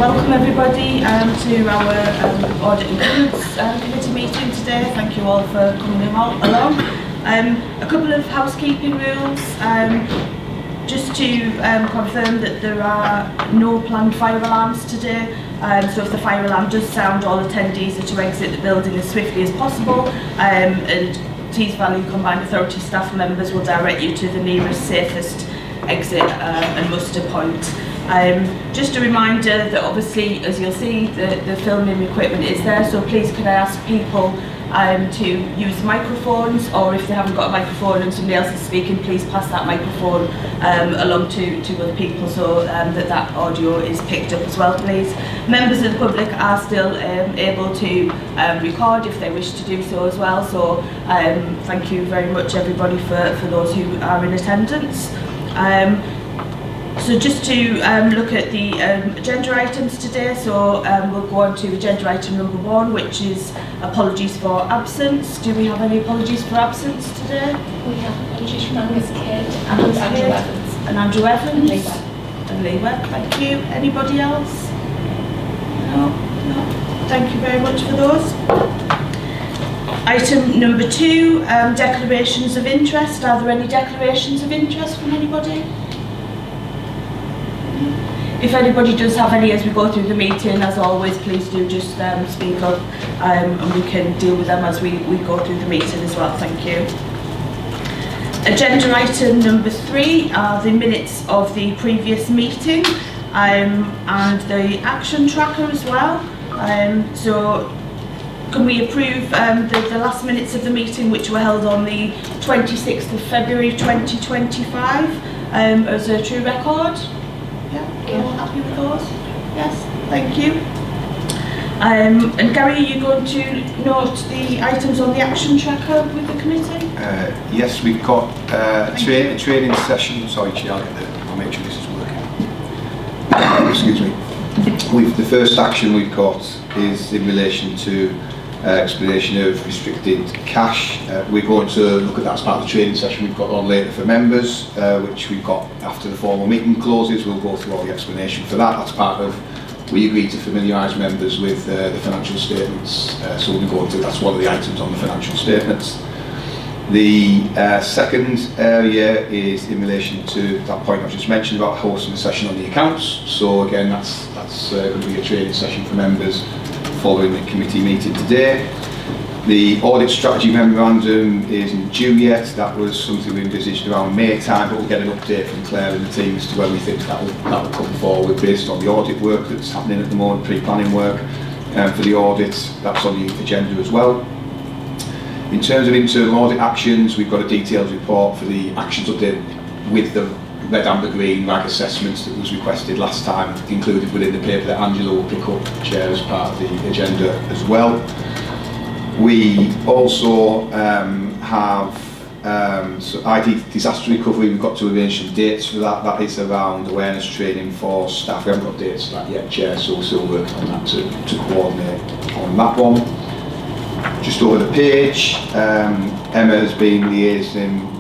Welcome everybody to our Audit and Governance Committee meeting today. Thank you all for coming along. A couple of housekeeping rules. Just to confirm that there are no planned fire alarms today. So if the fire alarm does sound, all attendees are to exit the building as swiftly as possible, and Tees Valley Combined Authority staff members will direct you to the nearest safest exit and muster point. Just a reminder that obviously, as you'll see, the filming equipment is there, so please can I ask people to use microphones, or if they haven't got a microphone and somebody else is speaking, please pass that microphone along to other people so that audio is picked up as well, please. Members of the public are still able to record if they wish to do so as well, so thank you very much everybody for those who are in attendance. So just to look at the agenda items today, so we'll go on to agenda item number 1, which is apologies for absence. Do we have any apologies for absence today? We have apologies from Angus Kidd and Andrew Evans. And Andrew Evans. And Lee Webb. And Lee Webb, thank you. Anybody else? No? No. Thank you very much for those. Item number 2, declarations of interest. Are there any declarations of interest from anybody? If anybody does have any as we go through the meeting, as always, please do just speak up and we can deal with them as we go through the meeting as well. Thank you. Agenda item number 3 are the minutes of the previous meeting and the action tracker as well. So can we approve the last minutes of the meeting, which were held on the 26th of February 2025 as a true record? Yeah, all happy with those? Yes, thank you. And Gary, are you going to note the items on the action tracker with the committee? Yes, we've got a training session. Sorry, Chair, I'll make sure this is working. Excuse me. The first action we've got is in relation to explanation of restricted cash. We're going to look at that as part of the training session we've got on later for members, which we've got after the formal meeting closes. We'll go through all the explanation for that. That's part of, we agreed to familiarise members with the financial statements, so we'll go into, that's one of the items on the financial statements. The second area is in relation to that point I just mentioned about hosting a session on the accounts. So again, that's going to be a training session for members following the committee meeting today. The audit strategy memorandum isn't due yet. That was something we envisaged around May time, but we'll get an update from Claire and the team as to when we think that will come forward based on the audit work that's happening at the moment, pre-planning work for the audit. That's on the agenda as well. In terms of internal audit actions, we've got a detailed report for the actions update with the red, amber, green RAG assessments that was requested last time, included within the paper that Angela will pick up, Chair, as part of the agenda as well. We also have so IT disaster recovery. We've got to arrange some dates for that. That is around awareness training for staff. We haven't got dates for that yet, Chair, so we're still working on that to coordinate on that one. Just over the page, Emma has been liaising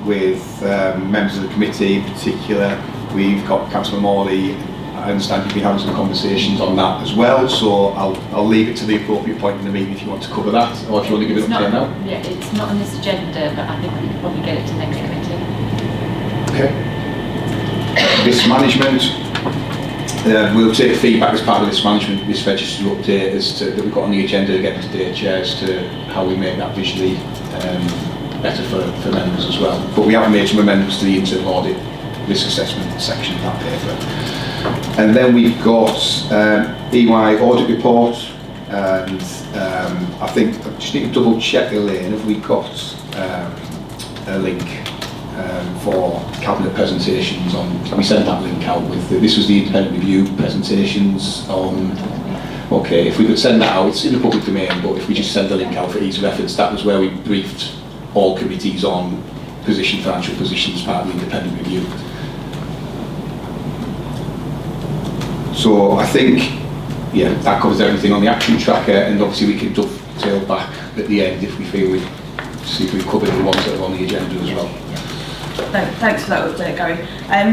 with members of the committee. In particular, we've got Councillor Morley. I understand you've been having some conversations on that as well, so I'll leave it to the appropriate point in the meeting if you want to cover that, or if you want to give it up to now. Yeah, it's not on this agenda, but I think we can probably get it to the next committee. Okay. Risk management. We'll take feedback as part of this management, this register update that we've got on the agenda again today, Chair, as to how we make that visually better for members as well. But we have made some amendments to the internal audit risk assessment section of that paper. And then we've got EY audit report, and I think I just need to double check, Elaine, have we got a link for cabinet presentations on? We sent that link out with this was the independent review presentations on. Okay, if we could send that out, it's in the public domain, but if we just send the link out for ease of reference, that was where we briefed all committees on financial positions as part of the independent review. So I think, yeah, that covers everything on the action tracker, and obviously we can dovetail back at the end if we feel see if we've covered the ones that are on the agenda as well. Thanks for that update, Gary.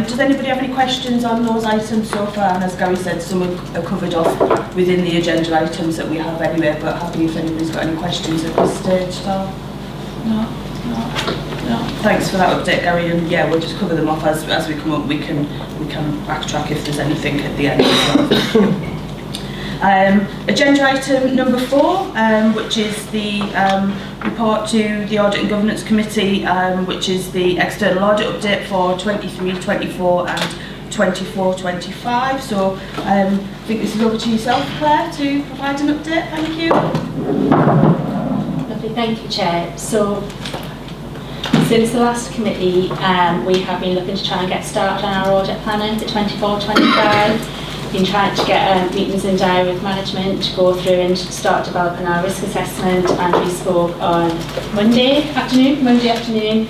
Does anybody have any questions on those items so far? And as Gary said, some are covered off within the agenda items that we have anyway, but happy if anybody's got any questions at this stage. So, no. Thanks for that update, Gary, and yeah, we'll just cover them off as we come up. We can backtrack if there's anything at the end as well. Agenda item number 4, which is the report to the Audit and Governance Committee, which is the external audit update for 23-24 and 24-25. So I think this is over to yourself, Claire, to provide an update. Thank you. Lovely, thank you, Chair. So since the last committee, we have been looking to try and get started on our audit planning for 24-25. Been trying to get meetings in diary with management to go through and start developing our risk assessment, and we spoke on Monday afternoon,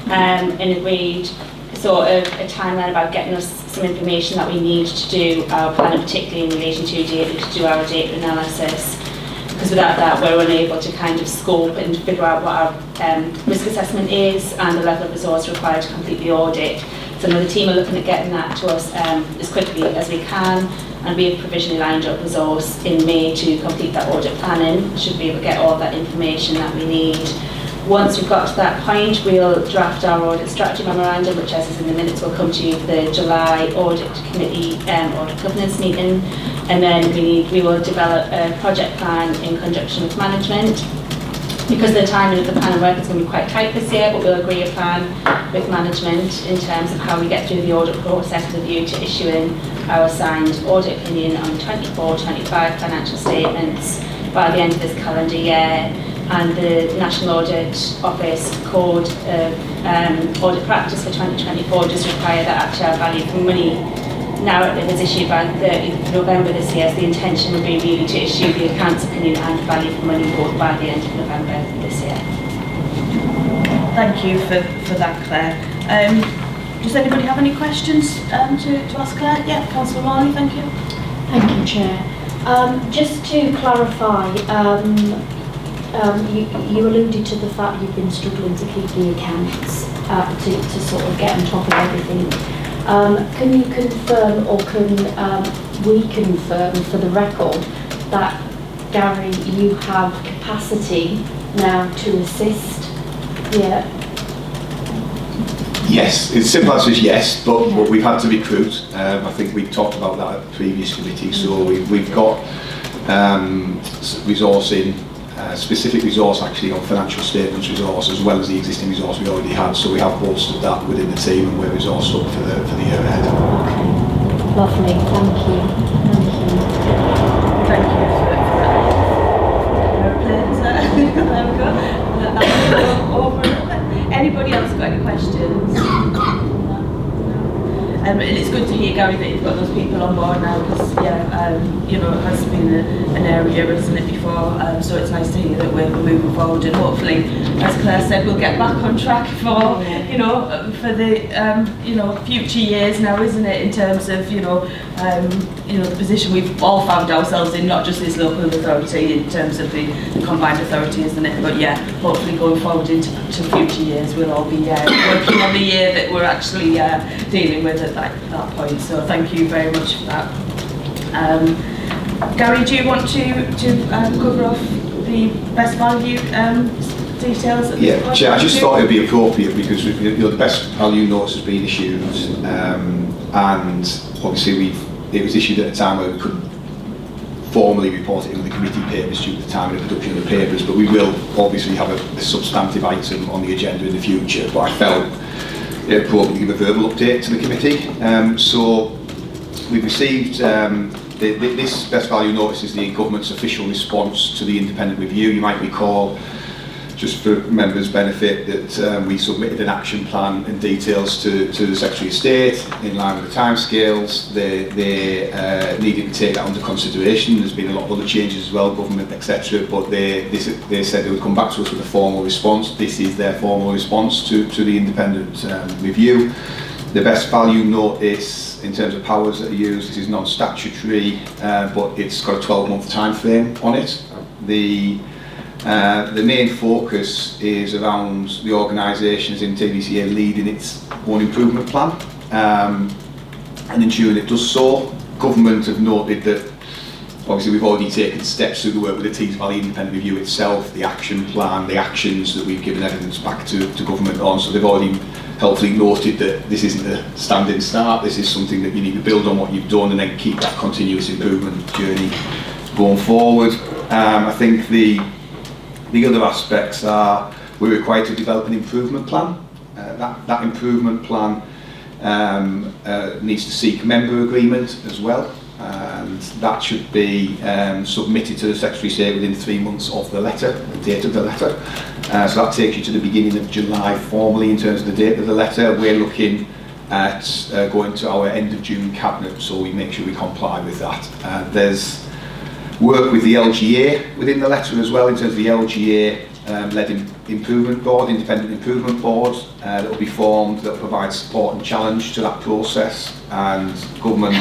and agreed sort of a timeline about getting us some information that we need to do our planning, particularly in relation to data, to do our data analysis. Because without that, we're unable to kind of scope and figure out what our risk assessment is and the level of resource required to complete the audit. So the team are looking at getting that to us as quickly as we can, and we have provisionally lined up resource in May to complete that audit planning. Should be able to get all that information that we need. Once we've got to that point, we'll draft our audit strategy memorandum, which, as is in the minutes, will come to you for the July audit committee audit governance meeting, and then we will develop a project plan in conjunction with management. Because the timing of the plan and work is going to be quite tight this year, but we'll agree a plan with management in terms of how we get through the audit process with a view to issuing our signed audit opinion on 24-25 financial statements by the end of this calendar year. And the National Audit Office Code of Audit Practice for 2024 does require that actually our value for money narrative is issued by the 30th of November this year. So the intention would be really to issue the accounts opinion and value for money both by the end of November this year. Thank you for that, Claire. Does anybody have any questions to ask Claire? Yeah, Councillor Morley, thank you. Thank you, Chair. Just to clarify, you alluded to the fact you've been struggling to keep the accounts to sort of get on top of everything. Can you confirm, or can we confirm for the record, that, Gary, you have capacity now to assist? Yeah. Yes, the simple answer is yes, but we've had to recruit. I think we talked about that at the previous committee, so we've got resource in, specific resource actually on financial statements resource, as well as the existing resource we already had, so we have bolstered that within the team, and we're resourced up for the year ahead. Lovely, thank you. Thank you for that. There we go. Over. Anybody else got any questions? No. And it's good to hear, Gary, that you've got those people on board now, because you know, it has been an area, isn't it, before? So it's nice to hear that we're moving forward, and hopefully, as Claire said, we'll get back on track for for the future years now, isn't it? In terms of the position we've all found ourselves in, not just this local authority, in terms of the combined authority, isn't it? But yeah, hopefully going forward into future years, we'll all be working on the year that we're actually dealing with at that point. So thank you very much for that. Gary, do you want to cover off the best value details? Yeah, Chair, I just thought it would be appropriate, because the best value notice has been issued, and obviously it was issued at a time where we couldn't formally report it in the committee papers due to the time of the production of the papers, but we will obviously have a substantive item on the agenda in the future. But I felt it appropriate to give a verbal update to the committee. So we've received this best value notice is the government's official response to the independent review. You might recall, just for members' benefit, that we submitted an action plan and details to the Secretary of State in line with the timescales. They needed to take that under consideration. There's been a lot of other changes as well, government, etc. But they said they would come back to us with a formal response. This is their formal response to the independent review. The best value notice, in terms of powers that are used, this is non-statutory, but it's got a 12-month time frame on it. The The main focus is around the organisations in TVCA leading its own improvement plan and ensuring it does so. Government have noted that obviously we've already taken steps through the work with the Tees Valley Independent Review itself, the action plan, the actions that we've given evidence back to government on, so they've already helpfully noted that this isn't a standing start, this is something that you need to build on what you've done and then keep that continuous improvement journey going forward. I think the other aspects are we're required to develop an improvement plan. That improvement plan needs to seek member agreement as well, and that should be submitted to the Secretary of State within 3 months of the letter, the date of the letter. So that takes you to the beginning of July formally in terms of the date of the letter. We're looking at going to our end of June cabinet, so we make sure we comply with that. There's work with the LGA within the letter as well in terms of the LGA led improvement board, independent improvement board that will be formed, that will provide support and challenge to that process, and government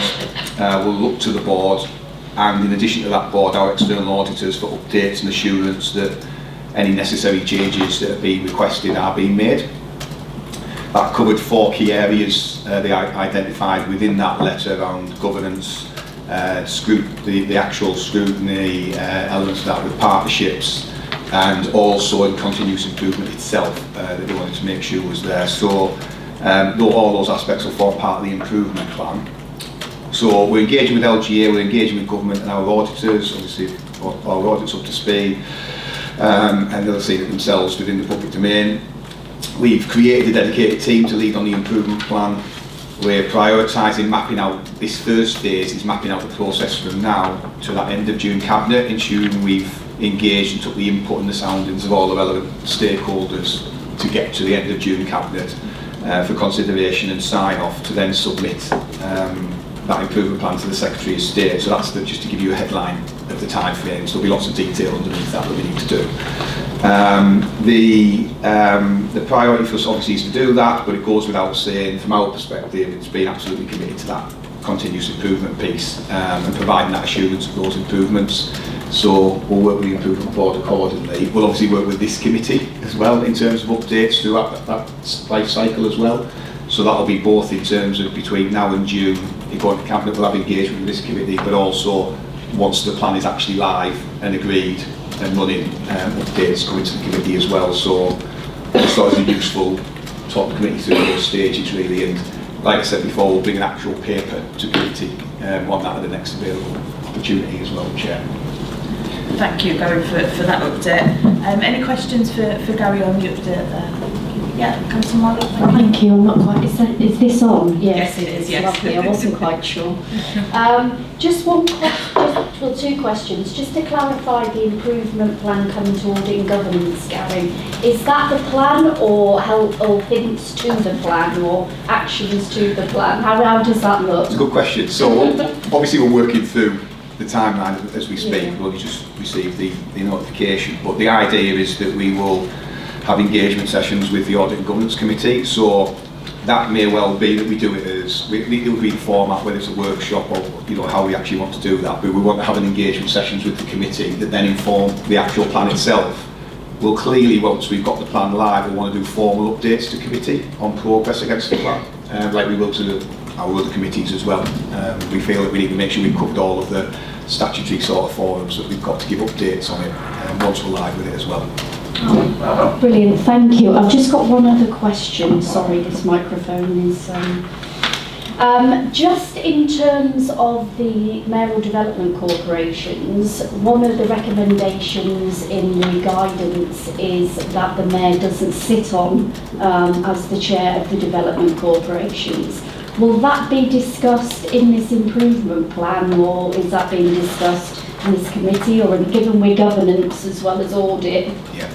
will look to the board, and in addition to that board, our external auditors for updates and assurance that any necessary changes that are being requested are being made. That covered 4 key areas they identified within that letter around governance, the actual scrutiny, elements of that with partnerships, and also in continuous improvement itself that they wanted to make sure was there. So all those aspects will form part of the improvement plan. So we're engaging with LGA, we're engaging with government and our auditors, obviously our audit's up to speed, and they'll see it themselves within the public domain. We've created a dedicated team to lead on the improvement plan. We're prioritising mapping out, this first phase is mapping out the process from now to that end of June cabinet, ensuring we've engaged and took the input and the soundings of all the relevant stakeholders to get to the end of June cabinet for consideration and sign off to then submit that improvement plan to the Secretary of State. So that's just to give you a headline of the time frames. There'll be lots of detail underneath that we need to do. The priority for us obviously is to do that, but it goes without saying, from our perspective, it's been absolutely committed to that continuous improvement piece and providing that assurance of those improvements. So we'll work with the improvement board accordingly. We'll obviously work with this committee as well in terms of updates throughout that life cycle as well. So that'll be both in terms of between now and June, in going to cabinet, we'll have engagement with this committee, but also once the plan is actually live and agreed and running, updates coming to the committee as well. So it's sort of useful to talk the committee through those stages really, and like I said before, we'll bring an actual paper to committee on that at the next available opportunity as well, Chair. Thank you, Gary, for that update. Any questions for Gary on the update there? Yeah, Councillor Molly. Thank you. I'm not quite. Is this on? Yes, it is. Yes. Lovely. I wasn't quite sure. Just one question. Well, 2 questions. Just to clarify the improvement plan coming to audit and governance, Gary. Is that the plan, or hints to the plan, or actions to the plan? How does that look? It's a good question. So obviously we're working through the timeline as we speak. We've only just received the notification, but the idea is that we will have engagement sessions with the Audit and Governance Committee. So that may well be that we do it as, it will be the format, whether it's a workshop or how we actually want to do that, but we want to have an engagement sessions with the committee that then inform the actual plan itself. We'll clearly, once we've got the plan live, we'll want to do formal updates to committee on progress against the plan, like we will to our other committees as well. We feel that we need to make sure we've covered all of the statutory sort of forums that we've got to give updates on it once we're live with it as well. Oh, brilliant, thank you. I've just got one other question. Sorry, this microphone is... just in terms of the mayoral development corporations, one of the recommendations in the guidance is that the mayor doesn't sit on as the chair of the development corporations. Will that be discussed in this improvement plan, or is that being discussed in this committee, or given we're governance as well as audit? Yeah.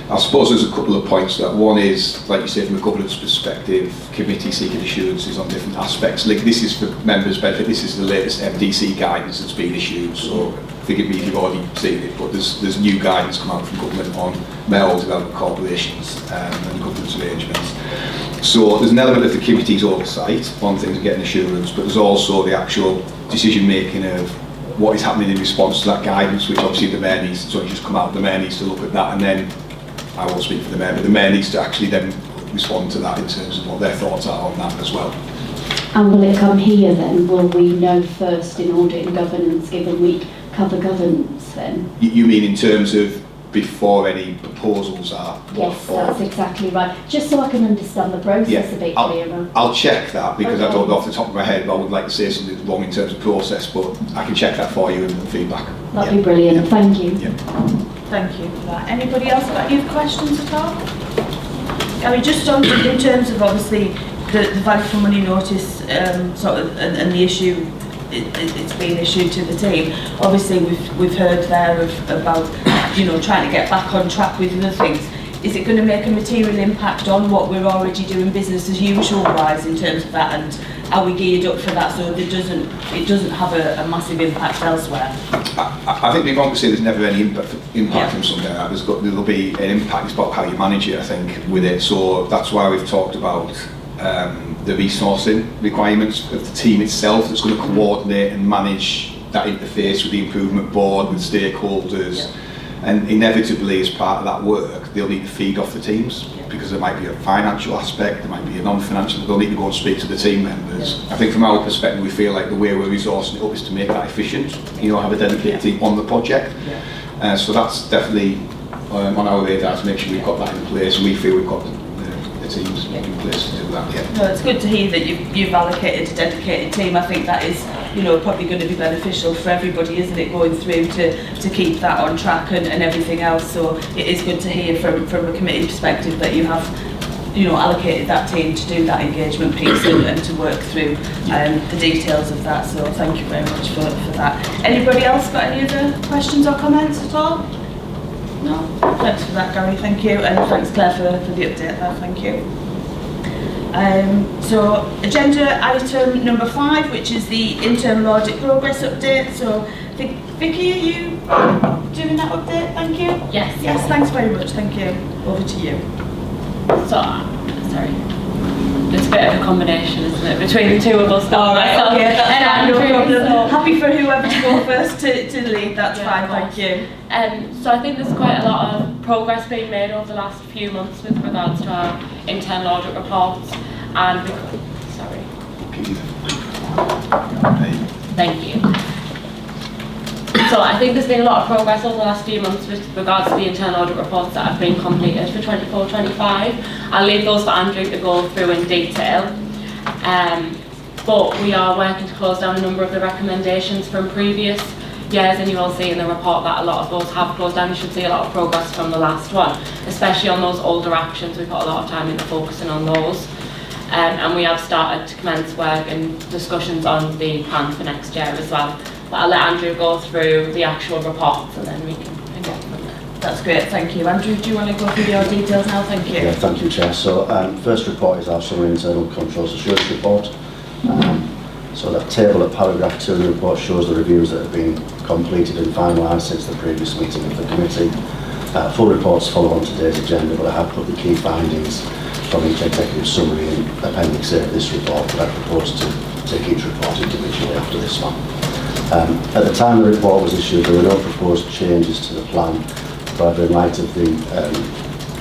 I suppose there's a couple of points to that. One is, like you say, from a governance perspective, committee seeking assurances on different aspects. Like, this is for members' benefit, this is the latest MDC guidance that's been issued, so forgive me if you've already seen it, but there's new guidance come out from government on mayoral development corporations and governance arrangements. So there's an element of the committee's oversight on things and getting assurance, but there's also the actual decision making of what is happening in response to that guidance, which obviously the mayor needs to sort of just come out, the mayor needs to look at that, and then I will speak for the mayor, but the mayor needs to actually then respond to that in terms of what their thoughts are on that as well. And will it come here then? Will we know first in audit and governance, given we cover governance then? You mean in terms of before any proposals are put Yes, forward? that's exactly right. Just so I can understand the process a bit clearer. I'll check that, because I Okay. don't know off the top of my head, but I would like to say something's wrong in terms of process, but I can check that for you and the feedback. That'd be brilliant, thank you. Yeah. Thank you for that. Anybody else got any questions at all? I mean, just on in terms of obviously the value for money notice sort of and the issue it's being issued to the team. Obviously we've heard there about trying to get back on track with other things. Is it going to make a material impact on what we're already doing business as usual wise in terms of that, and are we geared up for that so that it doesn't have a massive impact elsewhere? I think we've obviously there's never any impact from something like that. There'll be an impact. It's about how you manage it, I think, with it. So that's why we've talked about the resourcing requirements of the team itself that's going to coordinate and manage that interface with the improvement board, with stakeholders. Yeah. And inevitably, as part of that work, they'll need to feed off the teams, because there might be a financial aspect, there might be a non-financial, they'll need to go and speak to the team members. Yeah. I think from our perspective, we feel like the way we're resourcing it up is to make that efficient, have a dedicated team on the project. Yeah. So that's definitely on our radar to make sure we've got that in place, and we feel we've got the teams in place to do that. Yeah. No, it's good to hear that you've allocated a dedicated team. I think that is probably going to be beneficial for everybody, isn't it, going through to keep that on track and everything else. So it is good to hear from a committee perspective that you have allocated that team to do that engagement piece and to work through the details of that. So thank you very much for that. Anybody else got any other questions or comments at all? No? Thanks for that, Gary, thank you, and thanks Claire for the update there, thank you. So agenda item number 5, which is the internal audit progress update. So I think, Vicky, are you doing that update? Thank you. Yes. Yes, thanks very much, thank you. Over to you. So, sorry. It's a bit of a combination, isn't it, between the two of us? Alright, okay, that's fine, no problem. So Happy for whoever to go first to lead, that's fine, thank you. So I think there's quite a lot of progress being made over the last few months with regards to our internal audit reports, and thank you. So I think there's been a lot of progress over the last few months with regards to the internal audit reports that have been completed for 24-25. I'll leave those for Andrew to go through in detail. But we are working to close down a number of the recommendations from previous years, and you will see in the report that a lot of those have closed down. You should see a lot of progress from the last one, especially on those older actions. We put a lot of time into focusing on those. And we have started to commence work and discussions on the plan for next year as well. But I'll let Andrew go through the actual reports and then we can pick up from there. That's great, thank you. Andrew, do you want to go through your details now? Thank you. Yeah, thank you, Chair. So, first report is our summary internal controls assurance report. So that table at paragraph 2 of the report shows the reviews that have been completed and finalised since the previous meeting of the committee. Full reports follow on today's agenda, but I have put the key findings from each executive summary in Appendix A of this report, but I propose to take each report individually after this one. At the time the report was issued, there were no proposed changes to the plan. However, in light of the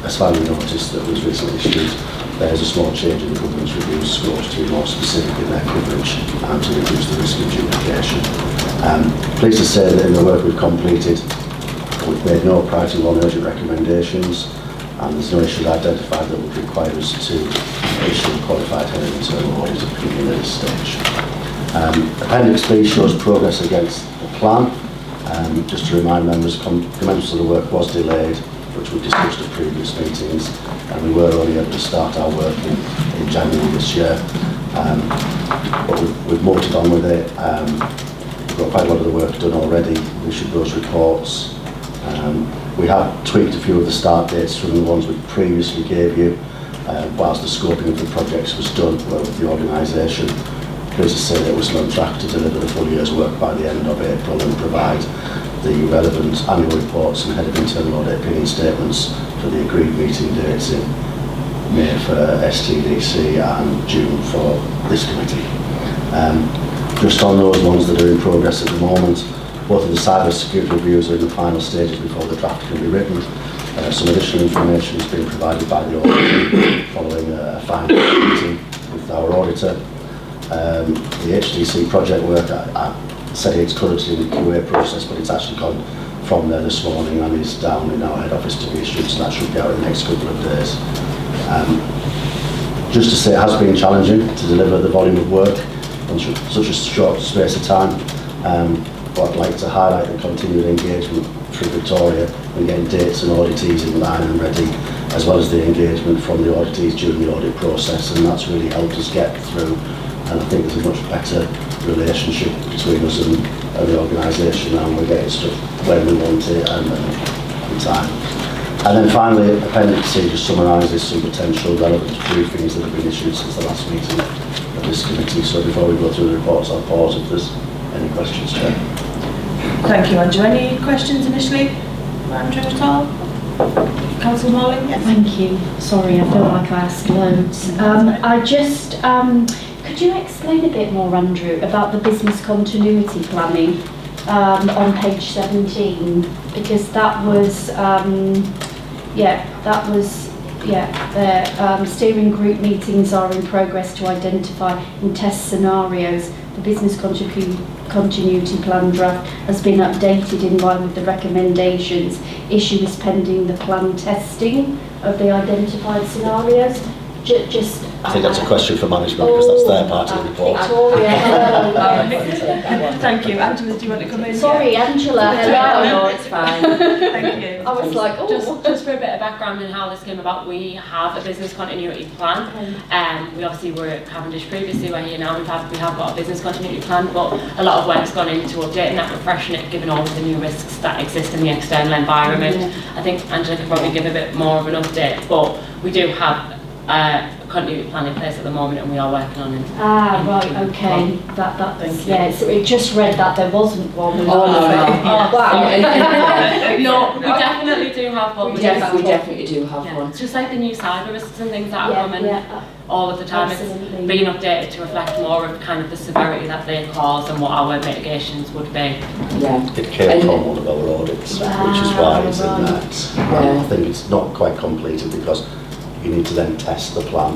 assignment notice that was recently issued, there is a small change in the governance review scores to be more specific in their coverage and to reduce the risk of duplication. Pleased to say that in the work we've completed, we've made no priority non-urgent recommendations, and there's no issues identified that would require us to issue a qualified head of internal audit opinion at this stage. Appendix B shows progress against the plan. Just to remind members, commencement of the work was delayed, which we discussed at previous meetings, and we were only able to start our work in January this year. But we've motored on with it. We've got quite a lot of the work done already. We issued those reports. We have tweaked a few of the start dates from the ones we previously gave you, whilst the scoping of the projects was done with the organisation. Pleased to say that we're still on track to deliver the full year's work by the end of April and provide the relevant annual reports and head of internal audit opinion statements for the agreed meeting dates in May for STDC and June for this committee. Just on those ones that are in progress at the moment, Both of the cyber security reviews are in the final stages before the draft can be written. Some additional information has been provided by the auditor following a final meeting with our auditor. The HDC project work, I said it's currently in the QA process, but it's actually gone from there this morning and is down in our head office to be issued, so that should be out in the next couple of days. Just to say, it has been challenging to deliver the volume of work in such a short space of time, but I'd like to highlight the continued engagement through Victoria in getting dates and auditees in line and ready, as well as the engagement from the auditees during the audit process, and that's really helped us get through, and I think there's a much better relationship between us and the organisation, and we're getting stuff when we want it and on time. And then finally, Appendix C just summarises some potential relevant briefings that have been issued since the last meeting of this committee. So before we go through the reports, I'll pause if there's any questions, Chair. Thank you, Andrew. Any questions initially for Andrew at all? Councillor Morley? Yes. Thank you. Sorry, I feel like I asked loads. I just, could you explain a bit more, Andrew, about the business continuity planning on page 17? Because that was, the steering group meetings are in progress to identify and test scenarios. The business continuity plan draft has been updated in line with the recommendations. Issue is pending the plan testing of the identified scenarios. I think that's a question for management because that's their part of the report. Thank you. Angela, do you want to come in? Sorry, Angela. No, it's fine. Thank you. I was like, oh. Just for a bit of background on how this came about, we have a business continuity plan. We obviously were at Cavendish previously, we're here now, we have got a business continuity plan, but a lot of work's gone into updating that, refreshing it, given all of the new risks that exist in the external environment. I think Angela could probably give a bit more of an update, but we do have a continuity plan in place at the moment, and we are working on it. Right, okay. So it just read that there wasn't one. No, we definitely do have one. We definitely do have one. It's just like the new cyber risks and things that are coming all of the time. Absolutely. It's being updated to reflect more of kind of the severity that they cause and what our mitigations would be. Yeah. It came from one of our audits, which is why it's in that. I think it's not quite completed because you need to then test the plan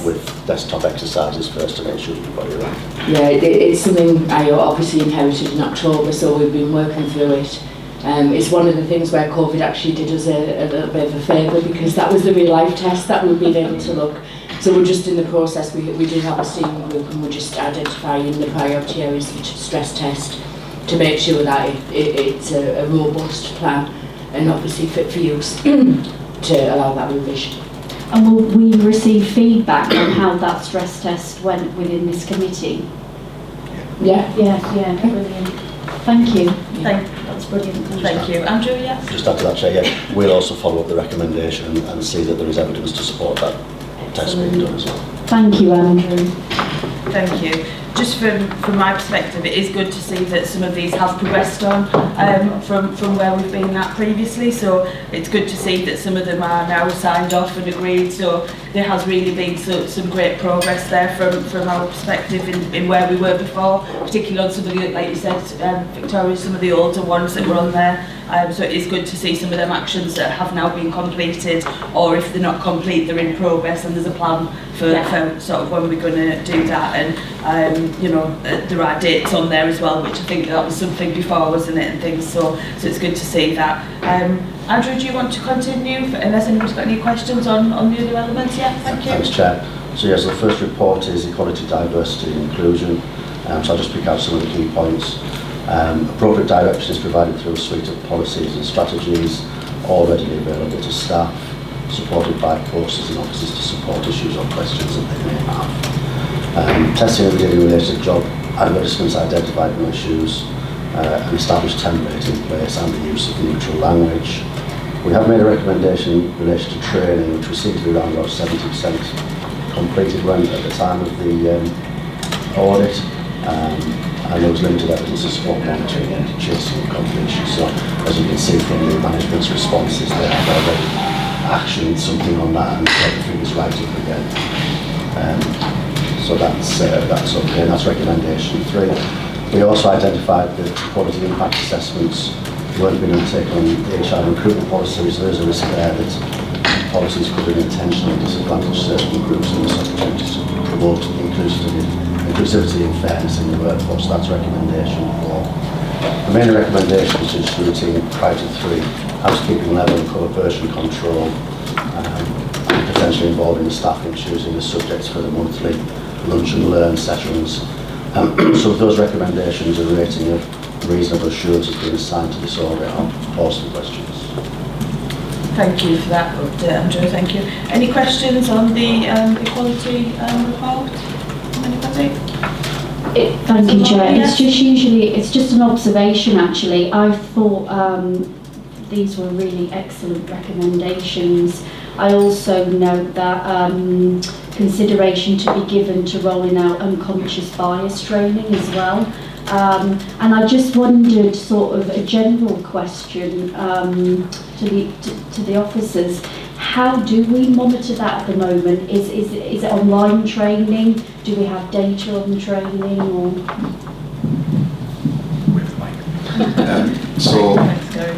with desktop exercises first to make sure you've got it right. Yeah, it's something I obviously inherited in October, so we've been working through it. It's one of the things where COVID actually did us a little bit of a favour, because that was the real life test that we've been able to look. So we're just in the process, we do have a steering group, and we're just identifying the priority areas for stress test to make sure that it's a robust plan and obviously fit for use to allow that revision. And will we receive feedback on how that stress test went within this committee? Yeah. Brilliant. Thank you. That's brilliant. Thank you. Andrew, yes? Just after that, Chair, we'll also follow up the recommendation and see that there is evidence to support that test being done as well. Thank you, Andrew. Thank you. Just from my perspective, it is good to see that some of these have progressed on from where we've been at previously. So it's good to see that some of them are now signed off and agreed. So there has really been some great progress there from our perspective in where we were before, particularly on some of the, like you said, Victoria, some of the older ones that were on there. So it is good to see some of them actions that have now been completed, or if they're not complete, they're in progress, and there's a plan for sort of when we're going to do that. And there are dates on there as well, which I think that was something before, wasn't it, and things. So it's good to see that. Andrew, do you want to continue, unless anyone's got any questions on the other elements? Yeah, thank you. Thanks, Chair. So yes, the first report is equality, diversity and inclusion. So I'll just pick out some of the key points. Appropriate direction is provided through a suite of policies and strategies, all readily available to staff, supported by courses and officers to support issues or questions that they may have. Testing every day in relation to job advertisements identified no issues, an established template in place and the use of neutral language. We have made a recommendation in relation to training, which we seem to be around about 70% completed when at the time of the audit. And there was limited evidence to support monitoring and chasing of completion. So as you can see from the management's responses, they have already actioned something on that and got the figures right up again. So that's okay, and that's recommendation 3. We also identified that quality impact assessments weren't being undertaken on the HR recruitment policies. There is a risk there that policies could intentionally disadvantage certain groups and this opportunity to promote inclusivity and fairness in the workforce. That's recommendation 4. The main recommendations is routine prior to 3, housekeeping level and coercion control, and potentially involving the staff in choosing the subjects for the monthly lunch and learn sessions. So those recommendations, a rating of reasonable assurance has been assigned to this audit. I'll pause for questions. Thank you for that update, Andrew. Thank you. Any questions on the equality report? Anybody? Thank you, Chair. Yes. It's just an observation actually. I thought these were really excellent recommendations. I also note that consideration to be given to rolling out unconscious bias training as well. And I just wondered, sort of a general question to the officers, how do we monitor that at the moment? Is it online training? Do we have data on the training? Or?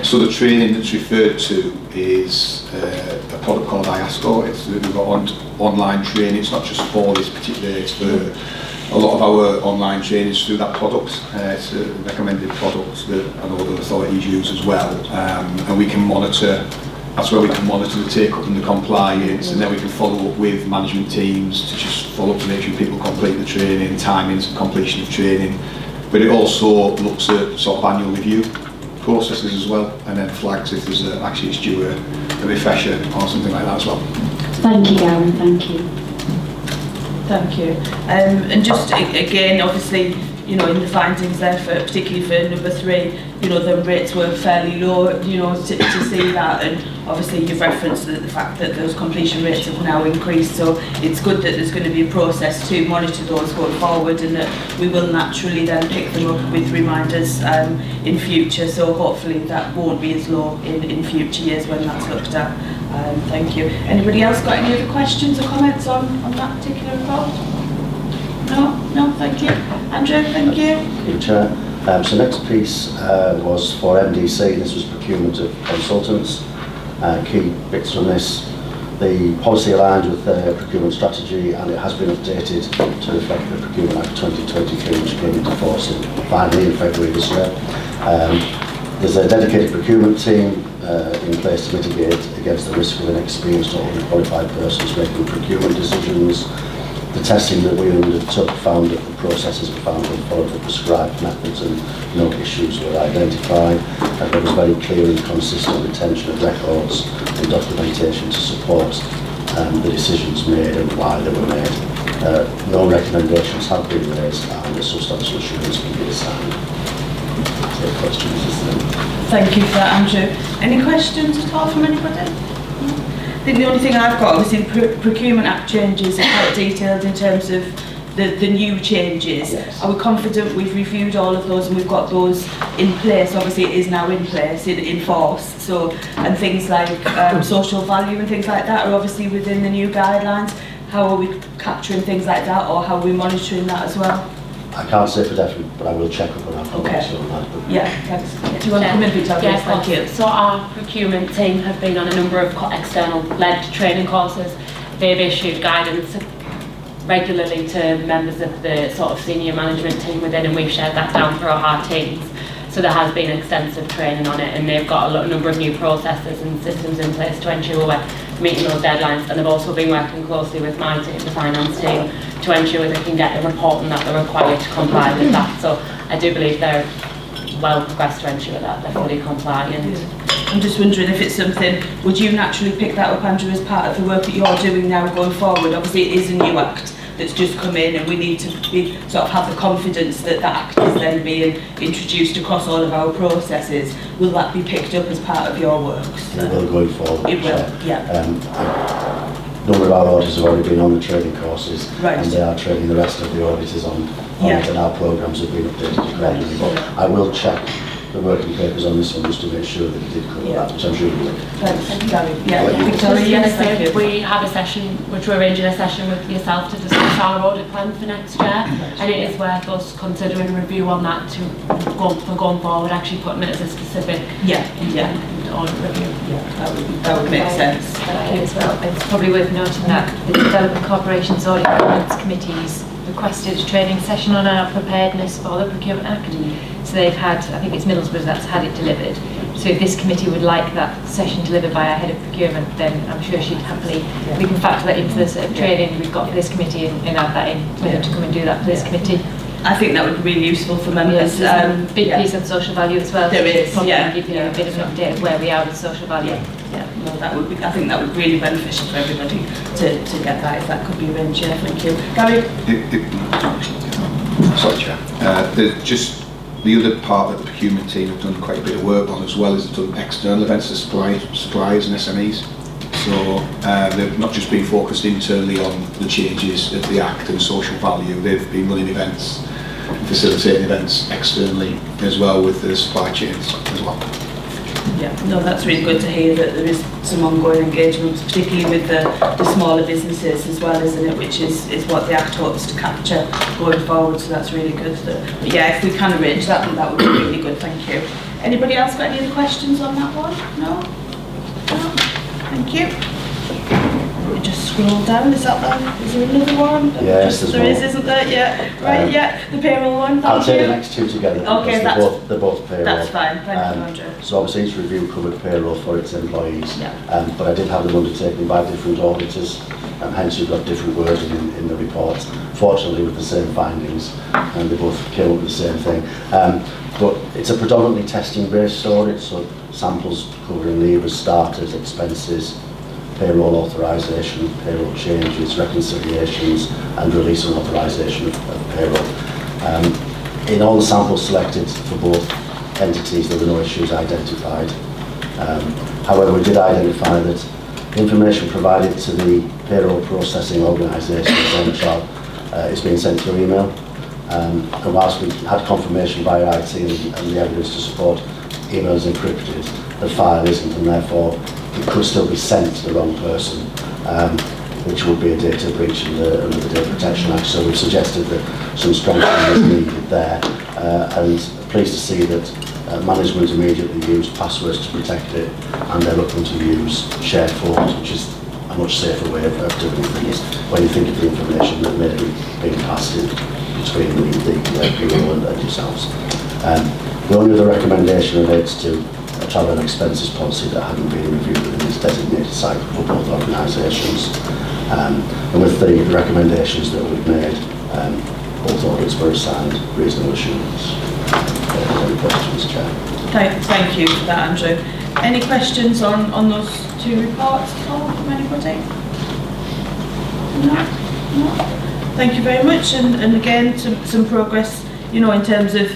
So the training that's referred to is a product called IASCO. We've got online training. It's not just for this particular, it's for a lot of our online training is through that product. It's a recommended product that I know the authorities use as well. And we can monitor, that's where we can monitor the take-up and the compliance, and then we can follow up with management teams to just follow up to make sure people complete the training, timings and completion of training. But it also looks at sort of annual review processes as well, and then flags if there's actually it's due a refresher or something like that as well. Thank you, Gary. Thank you. Thank you. And just again, obviously, you know, in the findings there, particularly for number 3, you know, the rates were fairly low, you know, to see that, and obviously you've referenced the fact that those completion rates have now increased, so it's good that there's going to be a process to monitor those going forward, and that we will naturally then pick them up with reminders in future, so hopefully that won't be as low in future years when that's looked at. Thank you. Anybody else got any other questions or comments on that particular report? No, thank you. Andrew, thank you. Thank you, Chair. So next piece was for MDC. This was procurement of consultants. Key bits from this. The policy aligns with the procurement strategy, and it has been updated to reflect the Procurement Act 2023, which came into force finally in February this year. There's a dedicated procurement team in place to mitigate against the risk of inexperienced or unqualified persons making procurement decisions. The testing that we undertook found that the processes were found to follow the prescribed methods and no issues were identified, and there was very clear and consistent retention of records and documentation to support the decisions made and why they were made. No recommendations have been raised, and the substantial assurance can be assigned. So questions is there? Thank you for that, Andrew. Any questions at all from anybody? I think the only thing I've got, obviously the Procurement Act changes are quite detailed in terms of the new changes. Yes. Are we confident we've reviewed all of those and we've got those in place? Obviously it is now in place, in force, so, and things like social value and things like that are obviously within the new guidelines. How are we capturing things like that, or how are we monitoring that as well? I can't say for definite, but I will check up on that. Okay. On that. Yeah, thanks. Do you want to come in, Victoria? Yes, Thank you. So our procurement team have been on a number of external led training courses. They've issued guidance regularly to members of the sort of senior management team within, and we've shared that down through our teams. So there has been extensive training on it, and they've got a number of new processes and systems in place to ensure we're meeting those deadlines. And they've also been working closely with my team, the finance team, to ensure they can get the reporting that they're required to comply with that. So I do believe they're well progressed to ensure that they're fully compliant. I'm just wondering if it's something, would you naturally pick that up, Andrew, as part of the work that you're doing now going forward? Obviously it is a new act that's just come in, and we need to be, sort of have the confidence that that act is then being introduced across all of our processes. Will that be picked up as part of your work? It will going forward. It will, yeah. A number of our auditors have already been on the training courses, Right. and they are training the rest of the auditors on Yeah. it, and our programmes have been updated accordingly. But I will check the working papers on this one just to make sure that it did cover that, which I'm sure it will. Thanks, Gary. Yeah, Thank you. Victoria, yes, thank you. We have a session, which we're arranging a session with yourself to discuss our audit plan for next year, and it is worth us considering a review on that to going forward, actually putting it as a specific audit review. That would make sense. Thank you as well. It's probably worth noting that the Development Corporation's Audit Governance Committee's requested a training session on our preparedness for the Procurement Act. So they've had, I think it's Middlesbrough that's had it delivered. So if this committee would like that session delivered by our head of procurement, then I'm sure she'd happily, we can factor that into the sort of training we've got for this committee and add that in for them to come and do that for this committee. I think that would be really useful for members. Big piece on social value as well. There is, probably yeah. give you a bit of an update of where we are with social value. No, that would be. I think that would be really beneficial for everybody to get that, if that could be arranged. Yeah, thank you. Gary? Sorry, Chair. There's just the other part that the procurement team have done quite a bit of work on, as well as done external events to suppliers and SMEs. So they've not just been focused internally on the changes of the Act and social value, they've been running events, facilitating events externally as well with the supply chains as well. Yeah, no, that's really good to hear that there is some ongoing engagement, particularly with the smaller businesses as well, isn't it? Which is what the Act hopes to capture going forward. So that's really good. But yeah, if we can arrange that, then that would be really good. Thank you. Anybody else got any other questions on that one? No? No? Thank you. Let me just scroll down. Is there another one? Yes, there is, isn't there? Yeah. Right. Yeah. The payroll one. I'll take the next two together. Okay, they're both payroll. That's fine. Thank you, Andrew. So obviously each review covered payroll for its employees, Yeah. but I did have them undertaken by different auditors, and hence you've got different wording in the report. Fortunately, with the same findings, and they both came up with the same thing. But it's a predominantly testing-based audit, so samples covering levers, starters, expenses, payroll authorisation, payroll changes, reconciliations, and release and authorisation of payroll. In all the samples selected for both entities, there were no issues identified. However, we did identify that information provided to the payroll processing organisation, MHR, is being sent through email. And whilst we had confirmation via IT and the evidence to support email is encrypted, the file isn't, and therefore it could still be sent to the wrong person, which would be a data breach under the Data Protection Act. So we've suggested that some strengthening is needed there, and pleased to see that management immediately used passwords to protect it, and they're looking to use shared phones, which is a much safer way of doing things when you think of the information that may be being passed in between the people and yourselves. The only other recommendation relates to a travel and expenses policy that hadn't been reviewed within this designated site for both organisations. And with the recommendations that we've made, both audits were assigned reasonable assurance. Any questions, Chair? Thank you for that, Andrew. Any questions on those two reports at all from anybody? No? Thank you very much, and again, some progress, in terms of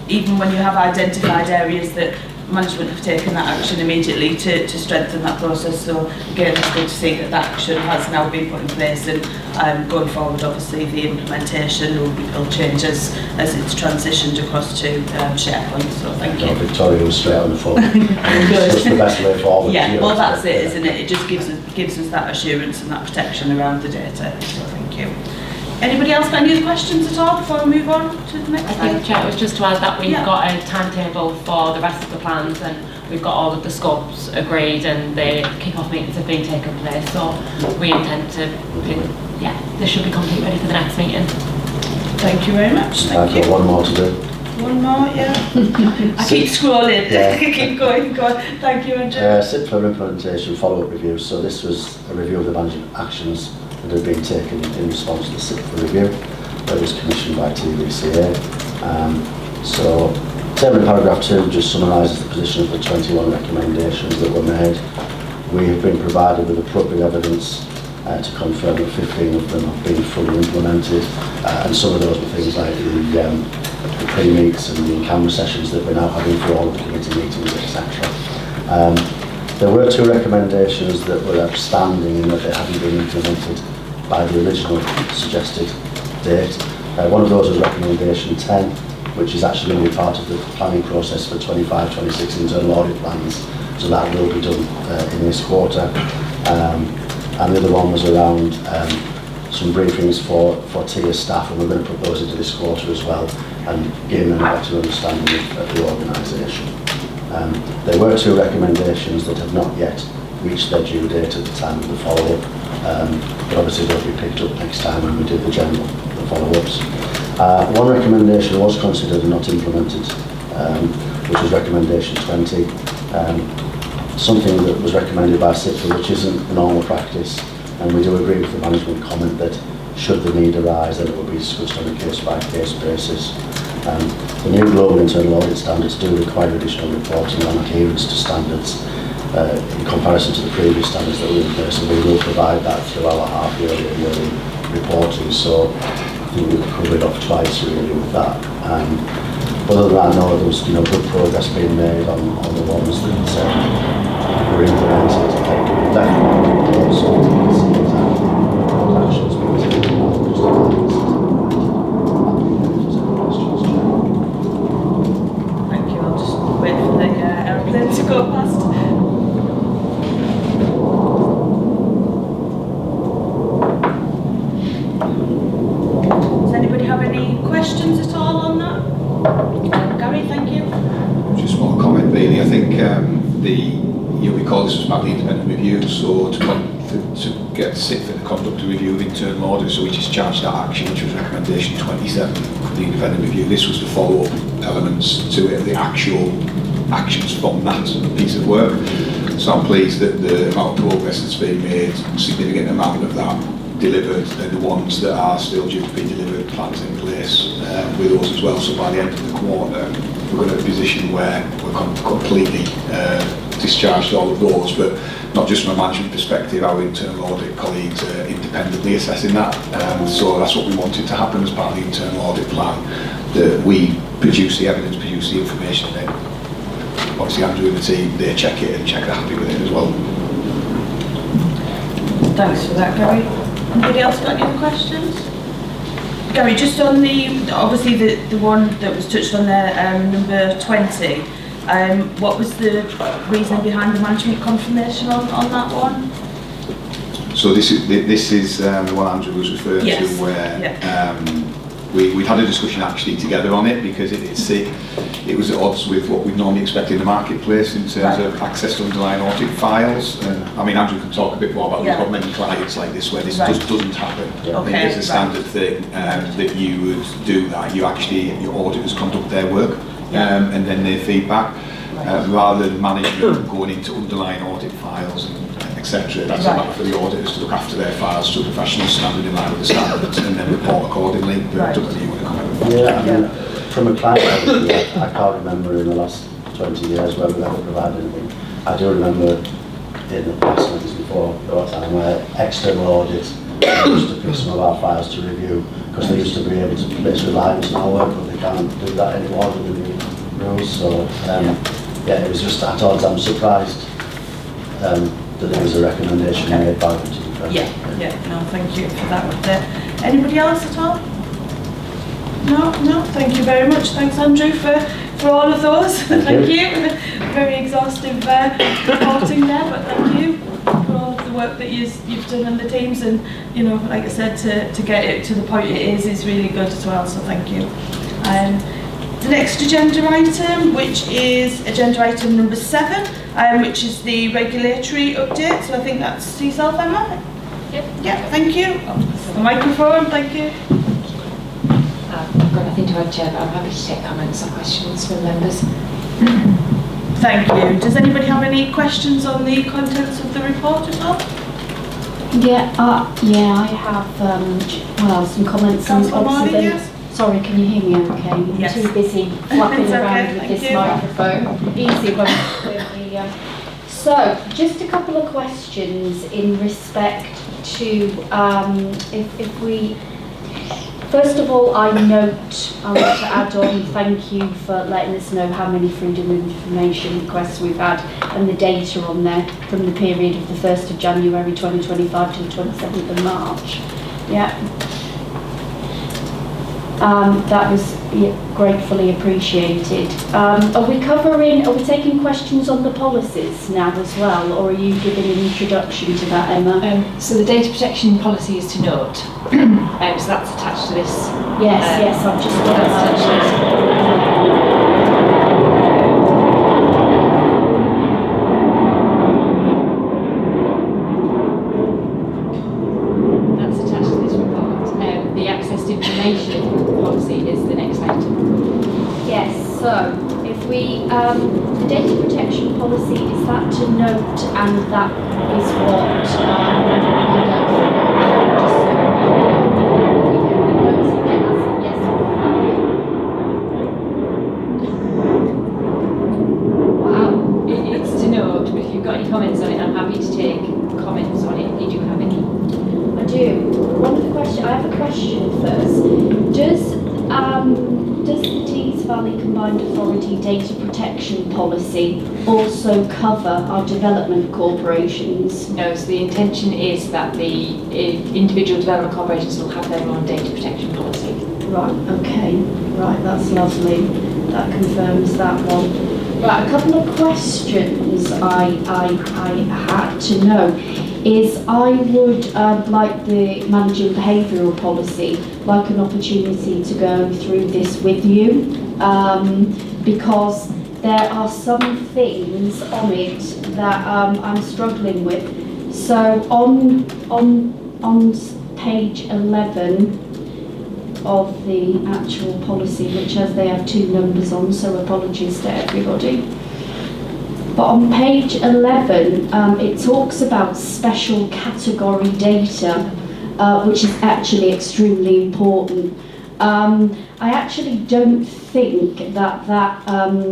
even when you have identified areas that management have taken that action immediately to strengthen that process. So again, it's good to see that action has now been put in place, and going forward, obviously, the implementation will change as it's transitioned across to SharePoint. So thank you. Victoria was straight on the phone. It's the best way forward. Yeah, well, that's it, isn't it? It just gives us that assurance and that protection around the data. So thank you. Anybody else got any other questions at all before we move on to the next I think, Chair, it was just to add that we've got a timetable for the rest of the plans, and we've got all of the scopes agreed, and the kick-off meetings have been taken place, so we intend to, this should be complete ready for the next meeting. Thank you very much. I've got one more to do. One more, yeah. I keep scrolling. Yeah. Keep going. Thank you, Andrew. SIP for implementation follow-up review. So this was a review of the management actions that had been taken in response to the SIP for review that was commissioned by TVCA. So table in paragraph 2 just summarises the position of the 21 recommendations that were made. We have been provided with appropriate evidence to confirm that 15 of them have been fully implemented, and some of those were things like the pre-meets and the in-camera sessions that we're now having for all of the committee meetings, etc. There were 2 recommendations that were outstanding in that they hadn't been implemented by the original suggested date. One of those was recommendation 10, which is actually going to be part of the planning process for 25-26 internal audit plans. So that will be done in this quarter. And the other one was around some briefings for tier staff, and we're going to propose it to this quarter as well, and gain them a better understanding of the organisation. There were 2 recommendations that have not yet reached their due date at the time of the follow-up, but obviously they'll be picked up next time when we do the follow-ups. One recommendation was considered and not implemented, which was recommendation 20. Something that was recommended by CIPA, which isn't the normal practice, and we do agree with the management comment that should the need arise, then it will be discussed on a case-by-case basis. The new global internal audit standards do require additional reporting on adherence to standards in comparison to the previous standards that were in place, and we will provide that through our half-yearly and yearly reporting. So I think we've covered off twice really with that. Other than that, no, there was good progress being made on the ones that were implemented. Definitely also you can see exactly what actions being taken now. Thank you. I'll just wait for the aeroplane to go past. Does anybody have any questions at all on that? Gary, thank you. Just one comment really. I think you'll recall this was about the independent review, so to get SIP for the conduct of review of internal audit, so we discharged that action, which was recommendation 27 for the independent review. This was the follow-up elements to it, the actual actions from that piece of work. So I'm pleased that the amount of progress that's been made, a significant amount of that delivered, and the ones that are still due to be delivered, plans in place with us as well. So by the end of the quarter, we're going to be in a position where we're completely discharged all of those, but not just from a management perspective, our internal audit colleagues are independently assessing that. So that's what we wanted to happen as part of the internal audit plan, that we produce the evidence, produce the information, then obviously Andrew and the team, they check it and check they're happy with it as well. Thanks for that, Gary. Anybody else got any other questions? Gary, just on obviously the one that was touched on there, number 20, what was the reason behind the management confirmation on that one? So this is the one Andrew was referring to, where we had a discussion actually together on it, because it was at odds with what we'd normally expect in the marketplace in terms of access to underlying audit files. And I mean, Andrew can talk a bit more about we've got many clients like this where this just doesn't happen. I think it's a standard thing that you would do that. Your auditors conduct their work and then their feedback, rather than management going into underlying audit files and etc. That's a matter for the auditors to look after their files to a professional standard in line with the standards and then report accordingly. But don't you want to comment on that? Yeah, I mean, from a client point of view, I can't remember in the last 20 years where we've ever provided anything. I do remember in the past, like this before, there was a time where external audit used to pick some of our files to review, because they used to be able to place reliance on our work, but they can't do that anymore with the new rules. So it was just at odds. I'm surprised that there was a recommendation made by them to be present. No, thank you for that. Anybody else at all? No, thank you very much. Thanks, Andrew, for all of those. Thank you. Very exhaustive reporting there, but thank you for all of the work that you've done in the teams, and like I said, to get it to the point it is really good as well. So thank you. The next agenda item, which is agenda item number 7, which is the regulatory update. So I think that's yourself, Emma? Yeah, thank you. The microphone, thank you. I've got nothing to add, Chair, but I'm happy to take comments or questions from members. Thank you. Does anybody have any questions on the contents of the report at all? I have some comments on yes. Sorry, can you hear me okay? I'm too busy flapping around with this microphone. Easy when the So, just a couple of questions in respect to if we. First of all, I want to add on, thank you for letting us know how many freedom of information requests we've had and the data on there from the period of the 1st of January 2025 to the 27th of March. That was gratefully appreciated. Are we taking questions on the policies now as well, or are you giving an introduction to that, Emma? So the data protection policy is to note. So that's attached to this. Yes, I've just got That's attached to this. That's attached to this report. The access to information policy is the next item. Yes, so if we, the data protection policy, is that to note, and that is what, It's to note, but if you've got any comments on it, I'm happy to take comments on it if you do have any. I do. I have a question first. Does the Tees Valley Combined Authority Data Protection Policy also cover our development corporations? No, so the intention is that the individual development corporations will have their own data protection policy. Right, okay. Right, that's lovely. That confirms that one. Right, a couple of questions I had to know is I would like the managing behavioural policy, like an opportunity to go through this with you, because there are some things on it that I'm struggling with. So on page 11 of the actual policy, which they have two numbers on, so apologies to everybody. But on page 11, it talks about special category data, which is actually extremely important. I actually don't think that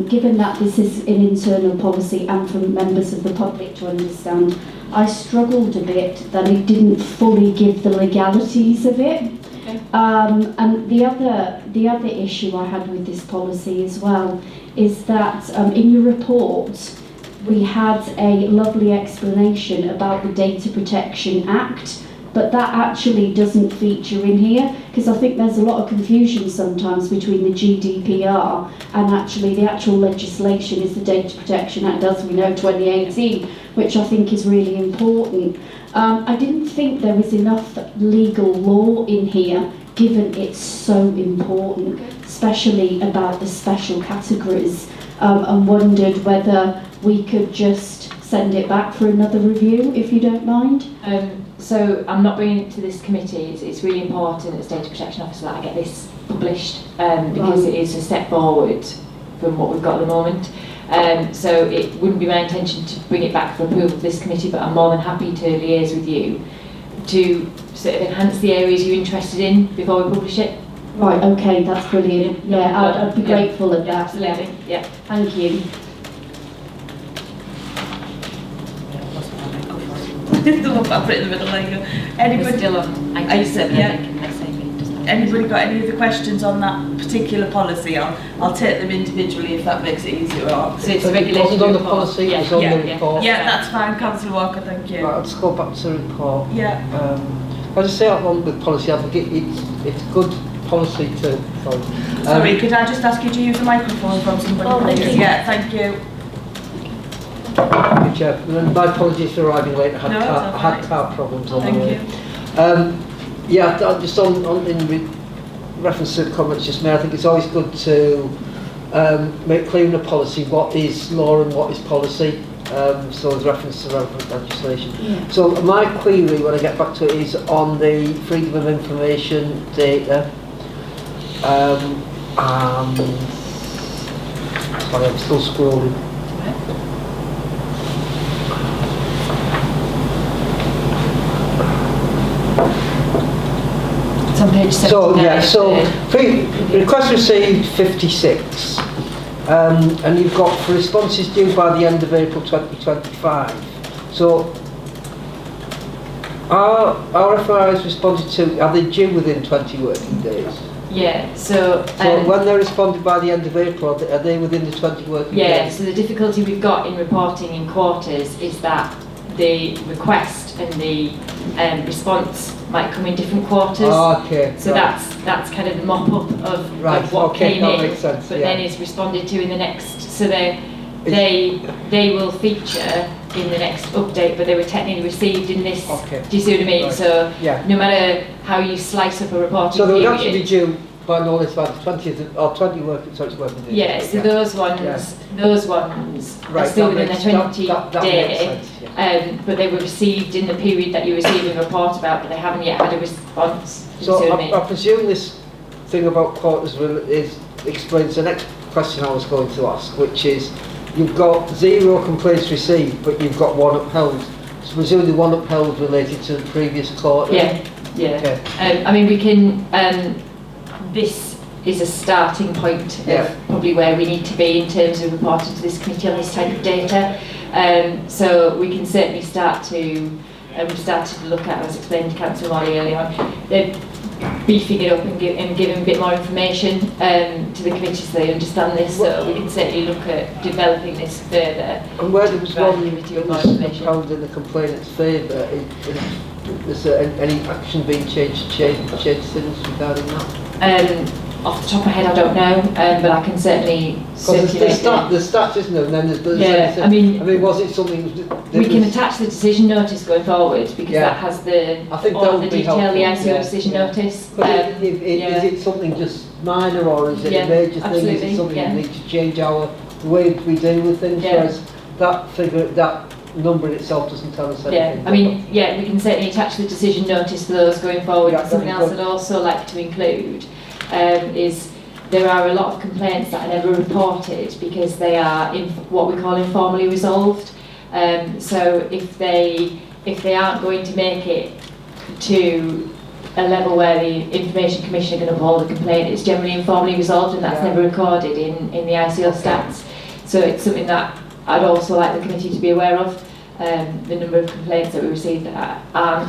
given that this is an internal policy and for members of the public to understand, I struggled a bit that it didn't fully give the legalities of it. Okay. And the other issue I had with this policy as well is that in your report we had a lovely explanation about the Data Protection Act, but that actually doesn't feature in here, because I think there's a lot of confusion sometimes between the GDPR and actually the actual legislation is the Data Protection Act, as we know, 2018, which I think is really important. I didn't think there was enough legal law in here, given it's so important, especially about the special categories, and wondered whether we could just send it back for another review, if you don't mind. So I'm not bringing it to this committee. It's really important as Data Protection Officer that I get this published, because it is a step forward from what we've got at the moment. So it wouldn't be my intention to bring it back for approval of this committee, but I'm more than happy to liaise with you to sort of enhance the areas you're interested in before we publish it. Right, okay, that's brilliant. Yeah, I'd be grateful of that. Absolutely, yeah. Thank you. I'll put it in the middle there you go. Anybody? We're still on IT 7, yeah. I think, and SAP, doesn't it? Anybody got any other questions on that particular policy? I'll take them individually if that makes it easier. Or So it's a regulation on the report. policy, Yeah. it's on Yeah, the report. Yeah, that's fine, Councillor Walker, thank you. Right, let's go back to the report. Yeah. I just say on with policy, I think it's good policy to follow. Sorry, could I just ask you to use a microphone from somebody? Oh, thank please? you. Yeah, thank you. Good Chair. And my apologies for arriving late. I had, No, it's I had okay. car problems on the Thank way. you. Yeah, just in reference to the comments just made, I think it's always good to make clear in the policy what is law and what is policy. So there's reference to relevant legislation. Yeah. So my query when I get back to it is on the freedom of information data. Sorry, I'm still scrolling. It's on page 79. So yeah, so request received 56, and you've got for responses due by the end of April 2025. So are RFIs responded to, are they due within 20 working days? Yeah, so... So when they're responded by the end of April, are they within the 20 working days? Yeah, so the difficulty we've got in reporting in quarters is that the request and the response might come in different quarters. Okay. So right. that's kind of the mop-up of what okay, came that in, makes sense, but yeah. then is responded to in the next. So they will feature in the next update, but they were technically received in this. Okay. Do you see what I mean? Right. So Yeah. no matter how you slice up a reporting So they would period, actually be due by no less than 20th or 20 working, so it's working days. yeah. So those ones are Right, still that within the makes- 20 that makes day. sense, yeah. But they were received in the period that you're receiving a report about, but they haven't yet had a response. Do you So see what I mean? I presume this thing about quarters explains the next question I was going to ask, which is you've got 0 complaints received, but you've got 1 upheld. So presumably 1 upheld related to the previous quarter. Yeah. Okay. I mean, we can. This is a starting point of probably where we need to be in terms of reporting to this committee on this type of data. So we can certainly start to. We've started to look at, as explained to Councillor Morley earlier on, beefing it up and giving a bit more information to the committee so they understand this. So we can certainly look at developing this further. And where there was one committee that with more was information. upheld in the complainant's favour, is there any action being changed since regarding that? Off the top of my head, I don't know, but I can certainly Because circulate there's stats, isn't there? And then there's Yeah, I mean, was it something that we can was- attach the decision notice going forward because Yeah. that has the I think all that of would the be detail, helpful, the ICO yeah, decision yeah. notice. But Yeah. is it something just minor, or is it Yeah, a major thing? Is absolutely, it something yeah. we need to change the way we deal with things? Yeah. Whereas that number in itself doesn't tell us Yeah, anything. I mean, yeah, we can certainly attach the decision notice for those going forward. Yeah, Something that'd else be I'd also like to include is there are a lot of complaints that are never reported because they are what we call informally resolved. So if they aren't going to make it to a level where the Information Commissioner can uphold a complaint, it's generally informally resolved, and that's Yeah. never recorded in the ICO stats. So it's something that I'd also like the committee to be aware of. The number of complaints that we received that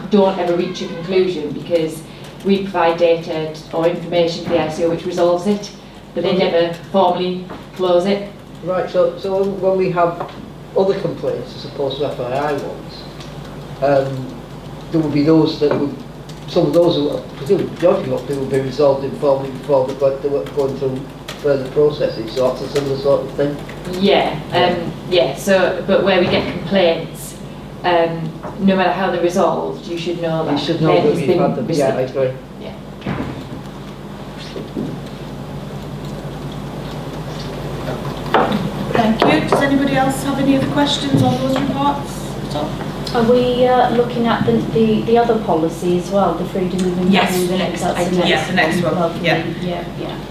don't ever reach a conclusion because we provide data or information to the ICO which resolves it, but they never formally close it. Right, so when we have other complaints as opposed to FII ones, there would be those that would, some of those who presumably they will be resolved informally before they were going through further processes, so that's a similar sort of thing. Yeah, so, but where we get complaints, no matter how they're resolved, you should know that You should know that you've had them, yeah, I agree. Yeah. Thank you. Does anybody else have any other questions on those reports at all? Are we looking at the other policy as well, the freedom of information? Yes, the next That's item. Yes, the next one, Lovely. yeah. Yeah.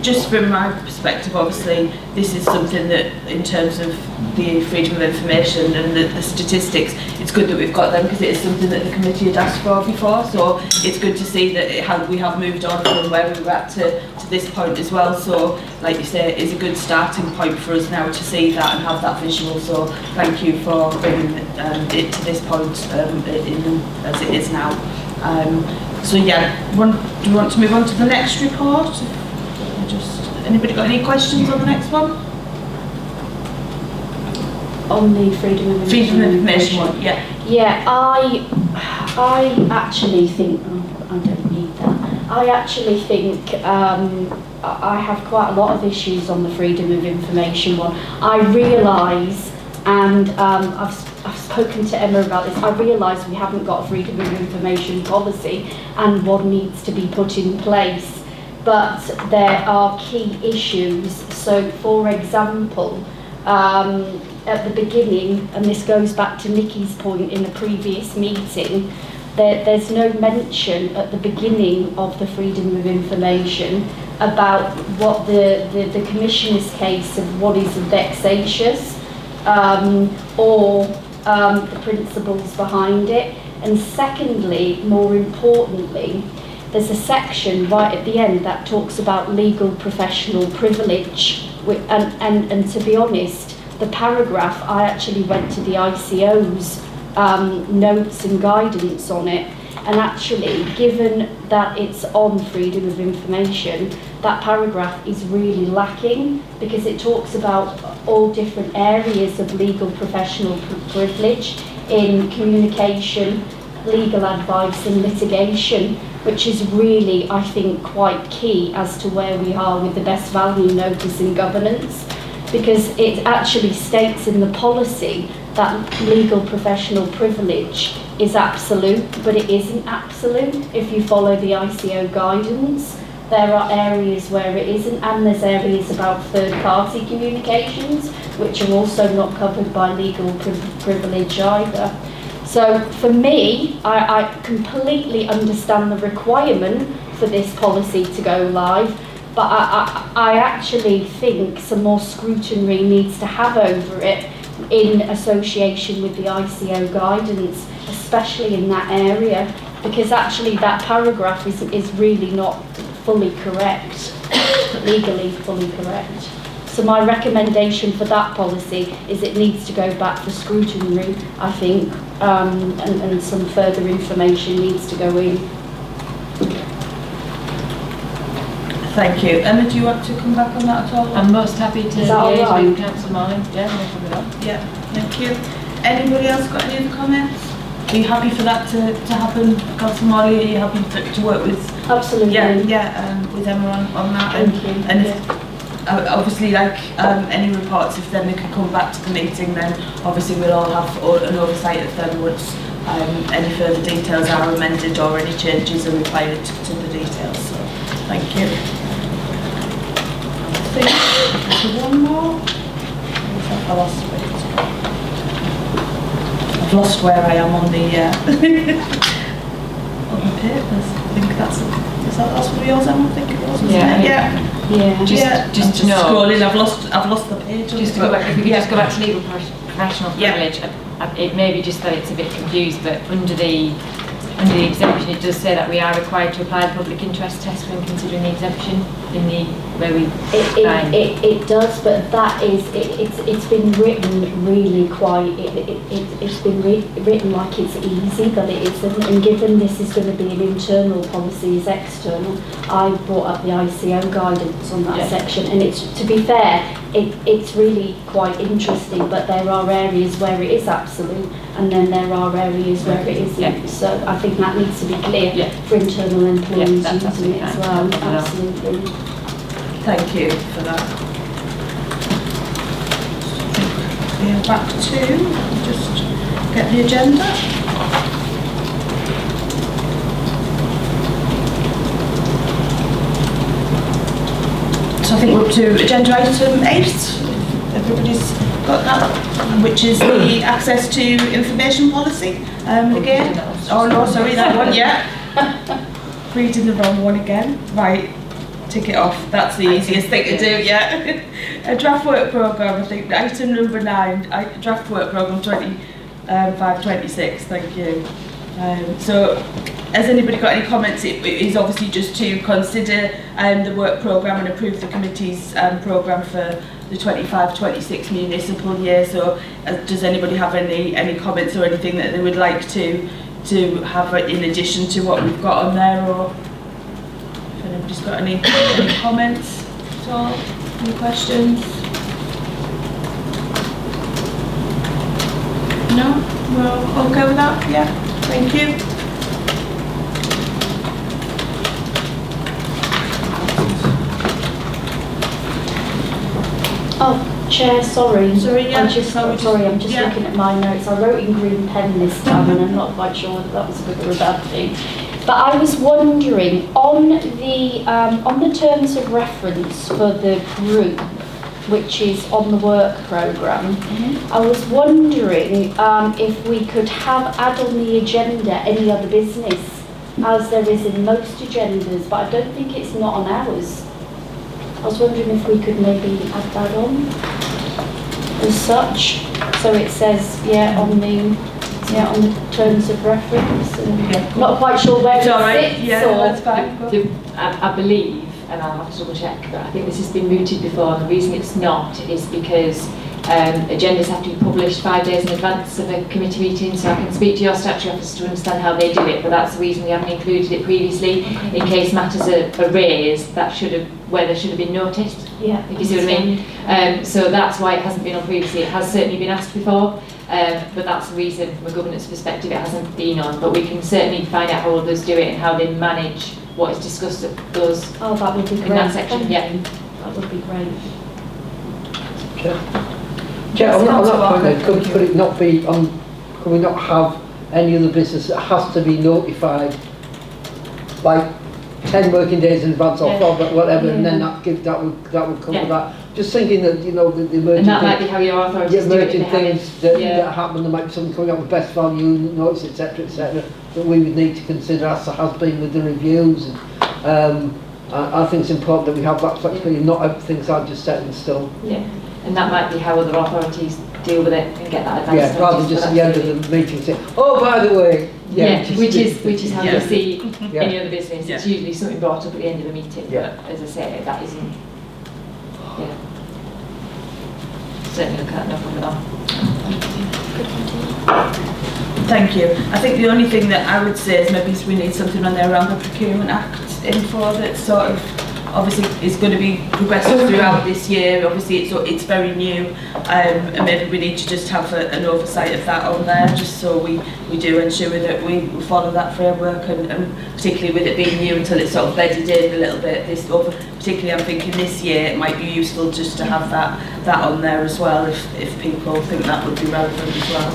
Just from my perspective, obviously, this is something that, in terms of the freedom of information and the statistics, it's good that we've got them because it is something that the committee had asked for before. So it's good to see that we have moved on from where we were at to this point as well. So, like you say, it is a good starting point for us now to see that and have that visual. So thank you for bringing it to this point as it is now. So yeah, do you want to move on to the next report? Anybody got any questions on the next one? On the freedom of Information one, yeah. Yeah, I actually think, I don't need that. I actually think I have quite a lot of issues on the freedom of information one. I realise, and I've spoken to Emma about this, I realise we haven't got a freedom of information policy and one needs to be put in place. But there are key issues. So, for example, at the beginning, and this goes back to Nikki's point in the previous meeting, there's no mention at the beginning of the freedom of information about what the Commissioner's case of what is vexatious or the principles behind it. And secondly, more importantly, there's a section right at the end that talks about legal professional privilege, and to be honest, the paragraph, I actually went to the ICO's notes and guidance on it, and actually, given that it's on freedom of information, that paragraph is really lacking because it talks about all different areas of legal professional privilege. in communication, legal advice and litigation, which is really, I think, quite key as to where we are with the best value notice in governance, because it actually states in the policy that legal professional privilege is absolute, but it isn't absolute if you follow the ICO guidance. There are areas where it isn't, and there's areas about third-party communications which are also not covered by legal privilege either. So for me, I completely understand the requirement for this policy to go live, but I actually think some more scrutiny needs to have over it in association with the ICO guidance, especially in that area, because actually that paragraph is really not fully correct, legally fully correct. So my recommendation for that policy is it needs to go back for scrutiny, I think, and some further information needs to go in. Thank you. Emma, do you want to come back on that at all? I'm most happy to Is that all liaise right? with Councillor Marling. Yeah, no problem at all. Yeah, thank you. Anybody else got any other comments? Are you happy for that to happen, Councillor Marley? Are you happy to work with? Absolutely. With Emma on that? Thank you. And if, obviously, like any reports, if then they can come back to the meeting, then obviously we'll all have an oversight of them once any further details are amended or any changes are required to the details. So, thank you. I think there's one more. I lost it. I've lost where I am on the on the papers. I think that's what yours am. I think it was. Wasn't Yeah. it? Yeah. Just to know. Scrolling. I've lost the page. Just to go back, if we could just go back to legal professional Yeah. privilege, it may be just that it's a bit confused, but under the exemption, it does say that we are required to apply the public interest test when considering the exemption in the where we find. It does, but that is it's been written really quite. It's been written like it's easy, but it isn't. And given this is going to be an internal policy, is external, I brought up the ICO guidance on that section, and it's, to be fair, it's really quite interesting. But there are areas where it is absolute, and then there are areas where it isn't. Yeah. So I think that needs to be clear for internal employees that's using it as well. absolutely fine. Absolutely. Thank you for that. We are back to just get the agenda. So I think we're up to agenda item 8. Everybody's got that, which is the access to information policy. Again, oh no, sorry, that one, yeah. Reading the wrong one again. Right. Tick it off. That's the easiest thing to do, yeah. A draft work programme, I think, item number 9, draft work programme 25-26, thank you. So, has anybody got any comments? It is obviously just to consider the work programme and approve the committee's programme for the 25-26 municipal year. So, does anybody have any comments or anything that they would like to have in addition to what we've got on there, or? Anybody's got any comments at all? Any questions? No? We're okay with that? Yeah. Thank you. Oh, Chair, sorry. Sorry, yeah. I'm just Yeah. looking at my notes. I wrote in green pen this time, and I'm not quite sure whether that was a good or a bad thing. But I was wondering, on the terms of reference for the group, which is on the work programme, I was wondering if we could add on the agenda any other business, as there is in most agendas, but I don't think it's not on ours. I was wondering if we could maybe add that on as such. So it says, on the terms of reference, and not quite sure where it sits. That's fine. I believe, and I'll have to double check, but I think this has been mooted before, and the reason it's not is because agendas have to be published 5 days in advance of a committee meeting, so I can speak to your statutory office to understand how they do it, but that's the reason we haven't included it previously, in case matters are raised where there should have been noticed. Yeah. if you see what I mean. So that's why it hasn't been on previously. It has certainly been asked before, but that's the reason from a governance perspective it hasn't been on. But we can certainly find out how others do it and how they manage what is discussed at those Oh, that would be great. in that section. Thank Yeah. you. That would be great. Yeah, on that point then, Thank you. could it not be, could we not have any other business that has to be notified, like 10 working days in advance or Yeah. 12, but whatever, and then Yeah. that would cover Yeah. that. Just thinking that, you know, the emerging And that might things, be how your the authorities do it. emerging They have it. things that, Yeah. that happen, there might be something coming up with best value notice, etc., that we would need to consider, as there has been with the reviews. And, I think it's important that we have that flexibility, not everything's are just set in stone. Yeah, and that might be how other authorities deal with it and get that advance Yeah, notice, rather than just but at the end of absolutely. the meeting say, oh, by the way. Yeah, just- which is how Yeah. you see Yeah. any other business. It's Yeah. usually something brought up at the end of the meeting. Yeah. But as I say, that isn't. Yeah. Certainly look at no problem at all. Thank you. I think the only thing that I would say is maybe we need something on there around the Procurement Act info that sort of obviously is going to be progressive throughout this year. Obviously it's very new, and maybe we need to just have an oversight of that on there, just so we do ensure that we follow that framework, and particularly with it being new until it's sort of bedded in a little bit. Particularly I'm thinking this year it might be useful just to have that on there as well, if people think that would be relevant as well.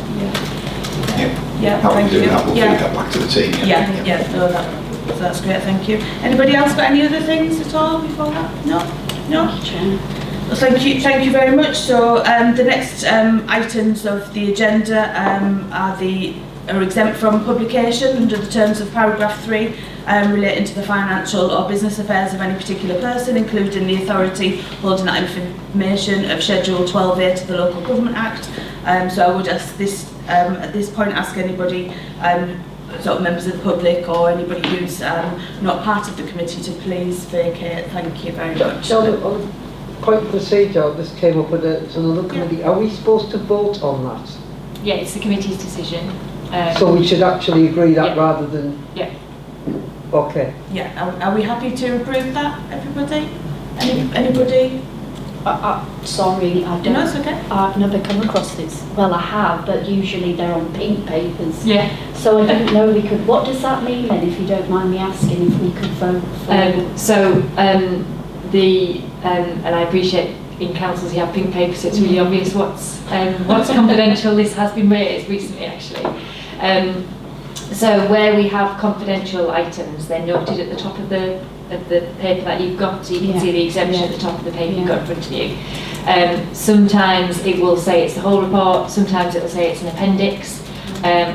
Yeah, How we thank do you. that, we'll Yeah. feed that back to the team. Yeah, no, that's great, thank you. Anybody else got any other things at all before that? No? Well, thank you very much. So the next items of the agenda are exempt from publication under the terms of paragraph 3, relating to the financial or business affairs of any particular person, including the authority holding that information of Schedule 12A to the Local Government Act. So I would at this point ask anybody, sort of members of the public or anybody who's not part of the committee, to please vacate. Thank you very much. So on point of procedure, this came up with another committee. Are we supposed to vote on that? Yeah, it's the committee's decision. So we should actually agree that Yeah. rather than... Yeah. Okay. Yeah, are we happy to approve that, everybody? Anybody? Sorry, I No, don't. it's okay. I've never come across this. Well, I have, but usually they're on pink papers. Yeah. So I didn't know we could. What does that mean then, if you don't mind me asking, if we could vote for? And I appreciate in councils you have pink paper, so it's really obvious what's confidential. This has been raised recently, actually. So where we have confidential items, they're noted at the top of the paper that you've got, so you can see the exemption at the top of the paper you've got in front of you. Sometimes it will say it's the whole report, sometimes it will say it's an appendix,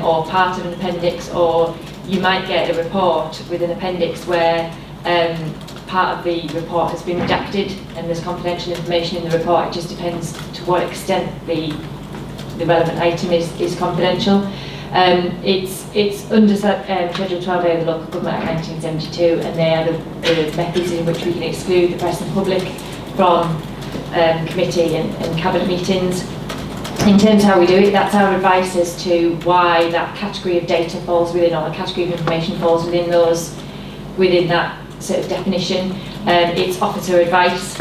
or part of an appendix, or you might get a report with an appendix where part of the report has been redacted and there's confidential information in the report. It just depends to what extent the relevant item is confidential. It's under Schedule 12A of the Local Government Act 1972, and they are the methods in which we can exclude the press and public from committee and cabinet meetings. In terms of how we do it, that's our advice as to why that category of data falls within, or the category of information falls within that sort of definition. It's officer advice,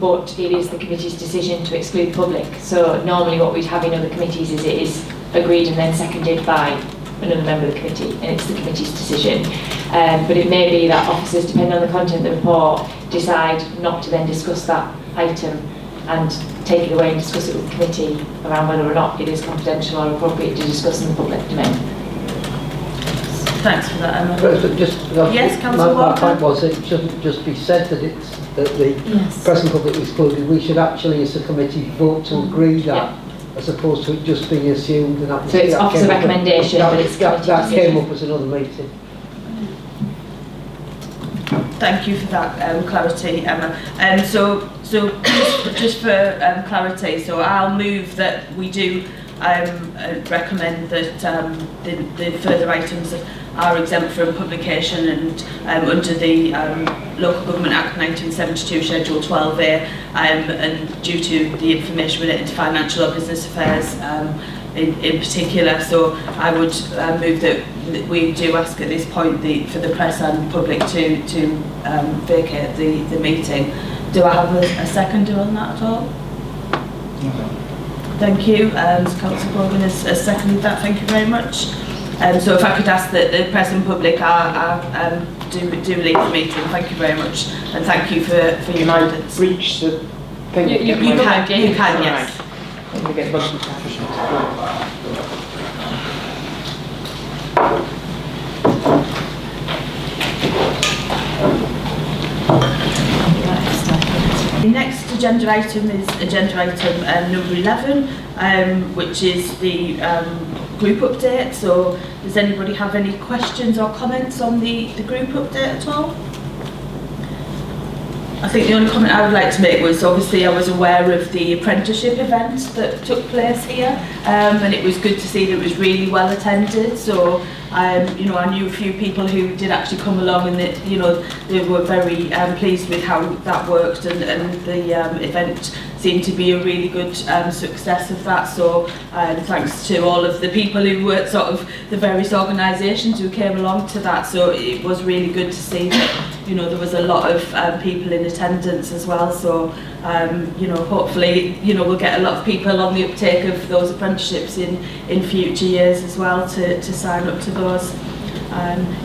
but it is the committee's decision to exclude the public. So normally what we'd have in other committees is it is agreed and then seconded by another member of the committee, and it's the committee's decision. But it may be that officers, depending on the content of the report, decide not to then discuss that item and take it away and discuss it with the committee around whether or not it is confidential or appropriate to discuss in the public domain. Thanks for that, Emma. But just, Yes, Councillor my Walker. point was it shouldn't just be said that the Yes. press and public excluded. We should actually, as a committee, vote to agree that, as opposed to it just being assumed. And that So it's officer recommendation, but it's that committee came decision. up as another meeting. Thank you for that clarity, Emma. So just for clarity, so I'll move that we do recommend that the further items are exempt from publication and under the Local Government Act 1972 Schedule 12A, and due to the information related to financial or business affairs in particular. So I would move that we do ask at this point for the press and public to vacate the meeting. Do I have a seconder on that at all? Thank you. Councillor Brogan has seconded that. Thank you very much. So if I could ask that the press and public do leave the meeting. Thank you very much, and thank you for your guidance. Breach the thing. You can, yes. I'm going to get buzzed. The next agenda item is agenda item number 11, which is the group update. So does anybody have any questions or comments on the group update at all? I think the only comment I would like to make was, obviously I was aware of the apprenticeship event that took place here, and it was good to see that it was really well attended. So you know, I knew a few people who did actually come along, and that, you know, they were very pleased with how that worked, and the event seemed to be a really good success of that. So thanks to all of the people who worked, sort of the various organisations who came along to that. So it was really good to see that, you know, there was a lot of people in attendance as well. So you know, hopefully, you know, we'll get a lot of people on the uptake of those apprenticeships in future years as well to sign up to those.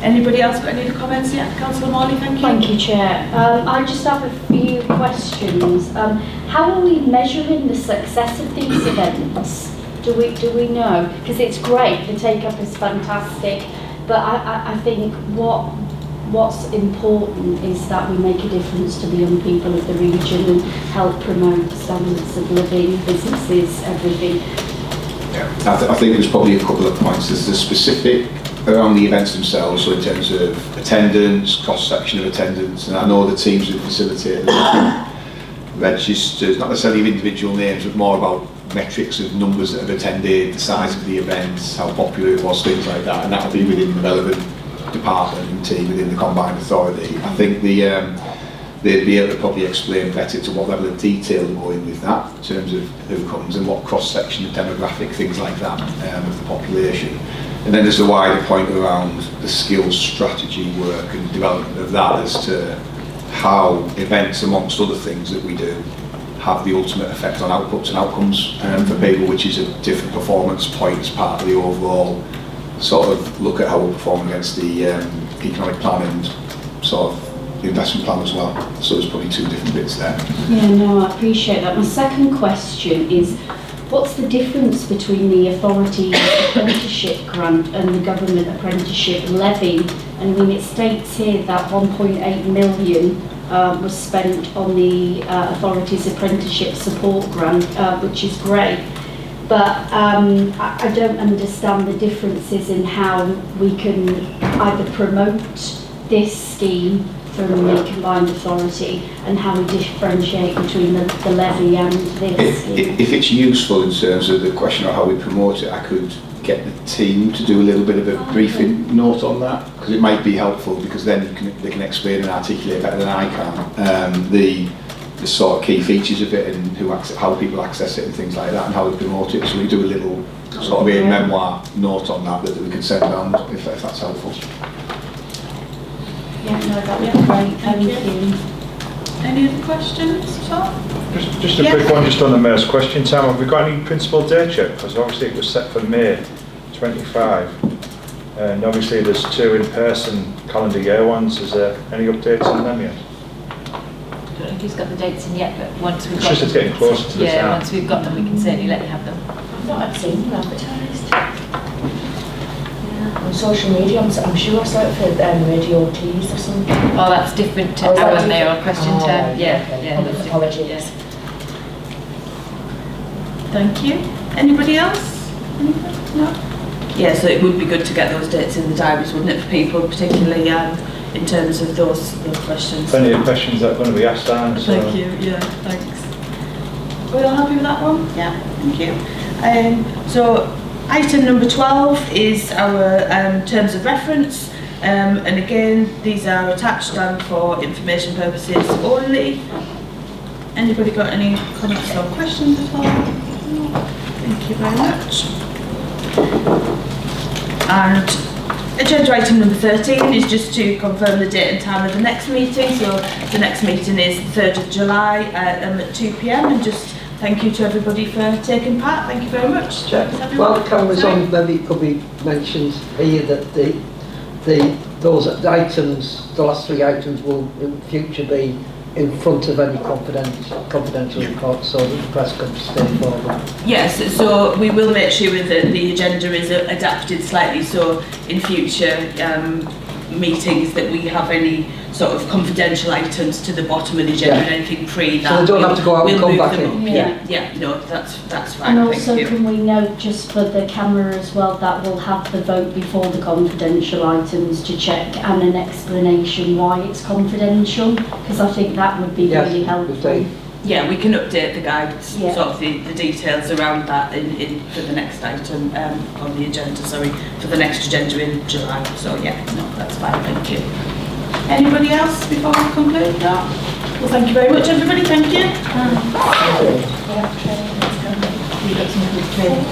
Anybody else got any comments? Yeah, Councillor Morley, thank you. Thank you, Chair. I just have a few questions. How are we measuring the success of these events? Do we know? Because it's great, the take-up is fantastic, but I think what's important is that we make a difference to the young people of the region and help promote standards of living, businesses, everything. Yeah, I think there's probably a couple of points. There's the specific around the events themselves, so in terms of attendance, cross-section of attendance, and I know the teams who facilitate registers, not necessarily of individual names, but more about metrics of numbers that have attended, the size of the events, how popular it was, things like that, and that will be within the relevant department and team within the combined authority. I think they'd be able to probably explain better to what level of detail they're going with that, in terms of who comes and what cross-section of demographic, things like that, of the population. And then there's the wider point around the skills strategy work and development of that, as to how events, amongst other things that we do, have the ultimate effect on outputs and outcomes for people, which is a different performance point as part of the overall sort of look at how we perform against the economic plan and sort of investment plan as well. So there's probably two different bits there. Yeah, no, I appreciate that. My second question is, what's the difference between the authority's apprenticeship grant and the government apprenticeship levy? I mean, it states here that 1.8 million was spent on the authority's apprenticeship support grant, which is great. But I don't understand the differences in how we can either promote this scheme from the combined authority and how we differentiate between the levy and this scheme. If it's useful in terms of the question of how we promote it, I could get the team to do a little bit of a briefing note on that, because it might be helpful, because then they can explain and articulate better than I can the sort of key features of it and how people access it and things like that, and how we promote it. So we do a little sort of a memoir note on that we can send around, if that's helpful. Yeah, no, that would be great. Thank you. Any other questions at all? Just a quick one, just on the Mayor's question time. Have we got any principal date yet? Because obviously it was set for May 25. And obviously there's 2 in-person calendar year ones. Is there any updates on them yet? I don't know if he's got the dates in yet, but once we've It's got just it's getting closer to the yeah, time. once we've got them, we can certainly let you have them. I've not seen them advertised. On social media, I'm sure I saw it for Radio Tees or something. Oh, that's different to Oh, is that our different? mayoral question Oh, term. right, Yeah, okay. yeah. that's different, Apologies. yeah. Thank you. Anybody else? Anybody? No? Yeah, so it would be good to get those dates in the diaries, wouldn't it, for people, particularly in terms of those questions. Plenty of questions that are going to be asked down. So. Thank you, yeah, thanks. Are we all happy with that one? Yeah, thank you. So item number 12 is our terms of reference, and again these are attached and for information purposes only. Anybody got any comments or questions at all? No. Thank you very much. And Agenda item number 13 is just to confirm the date and time of the next meeting. So the next meeting is 3rd of July at 2 p.m. and just thank you to everybody for taking part. Thank you very much. While the camera's on, maybe it could be mentioned here that those items, the last 3 items, will in future be in front of any confidential reports, so that the press can stay forward. Yes, so we will make sure that the agenda is adapted slightly, so in future meetings that we have any sort of confidential items to the bottom of the agenda, and anything pre that. So they don't have to go out and come back in. Yeah, no, that's fine. And also, thank you. can we note just for the camera as well that we'll have the vote before the confidential items to check and an explanation why it's confidential, because I think that would be really helpful. Yeah, we can update the guides, Yeah. sort of the details around that in for the next item on the agenda, sorry, for the next agenda in July. So yeah, no, that's fine, thank you. Anybody else before we conclude? No? Well, thank you very much, everybody, thank you. We've got some good training.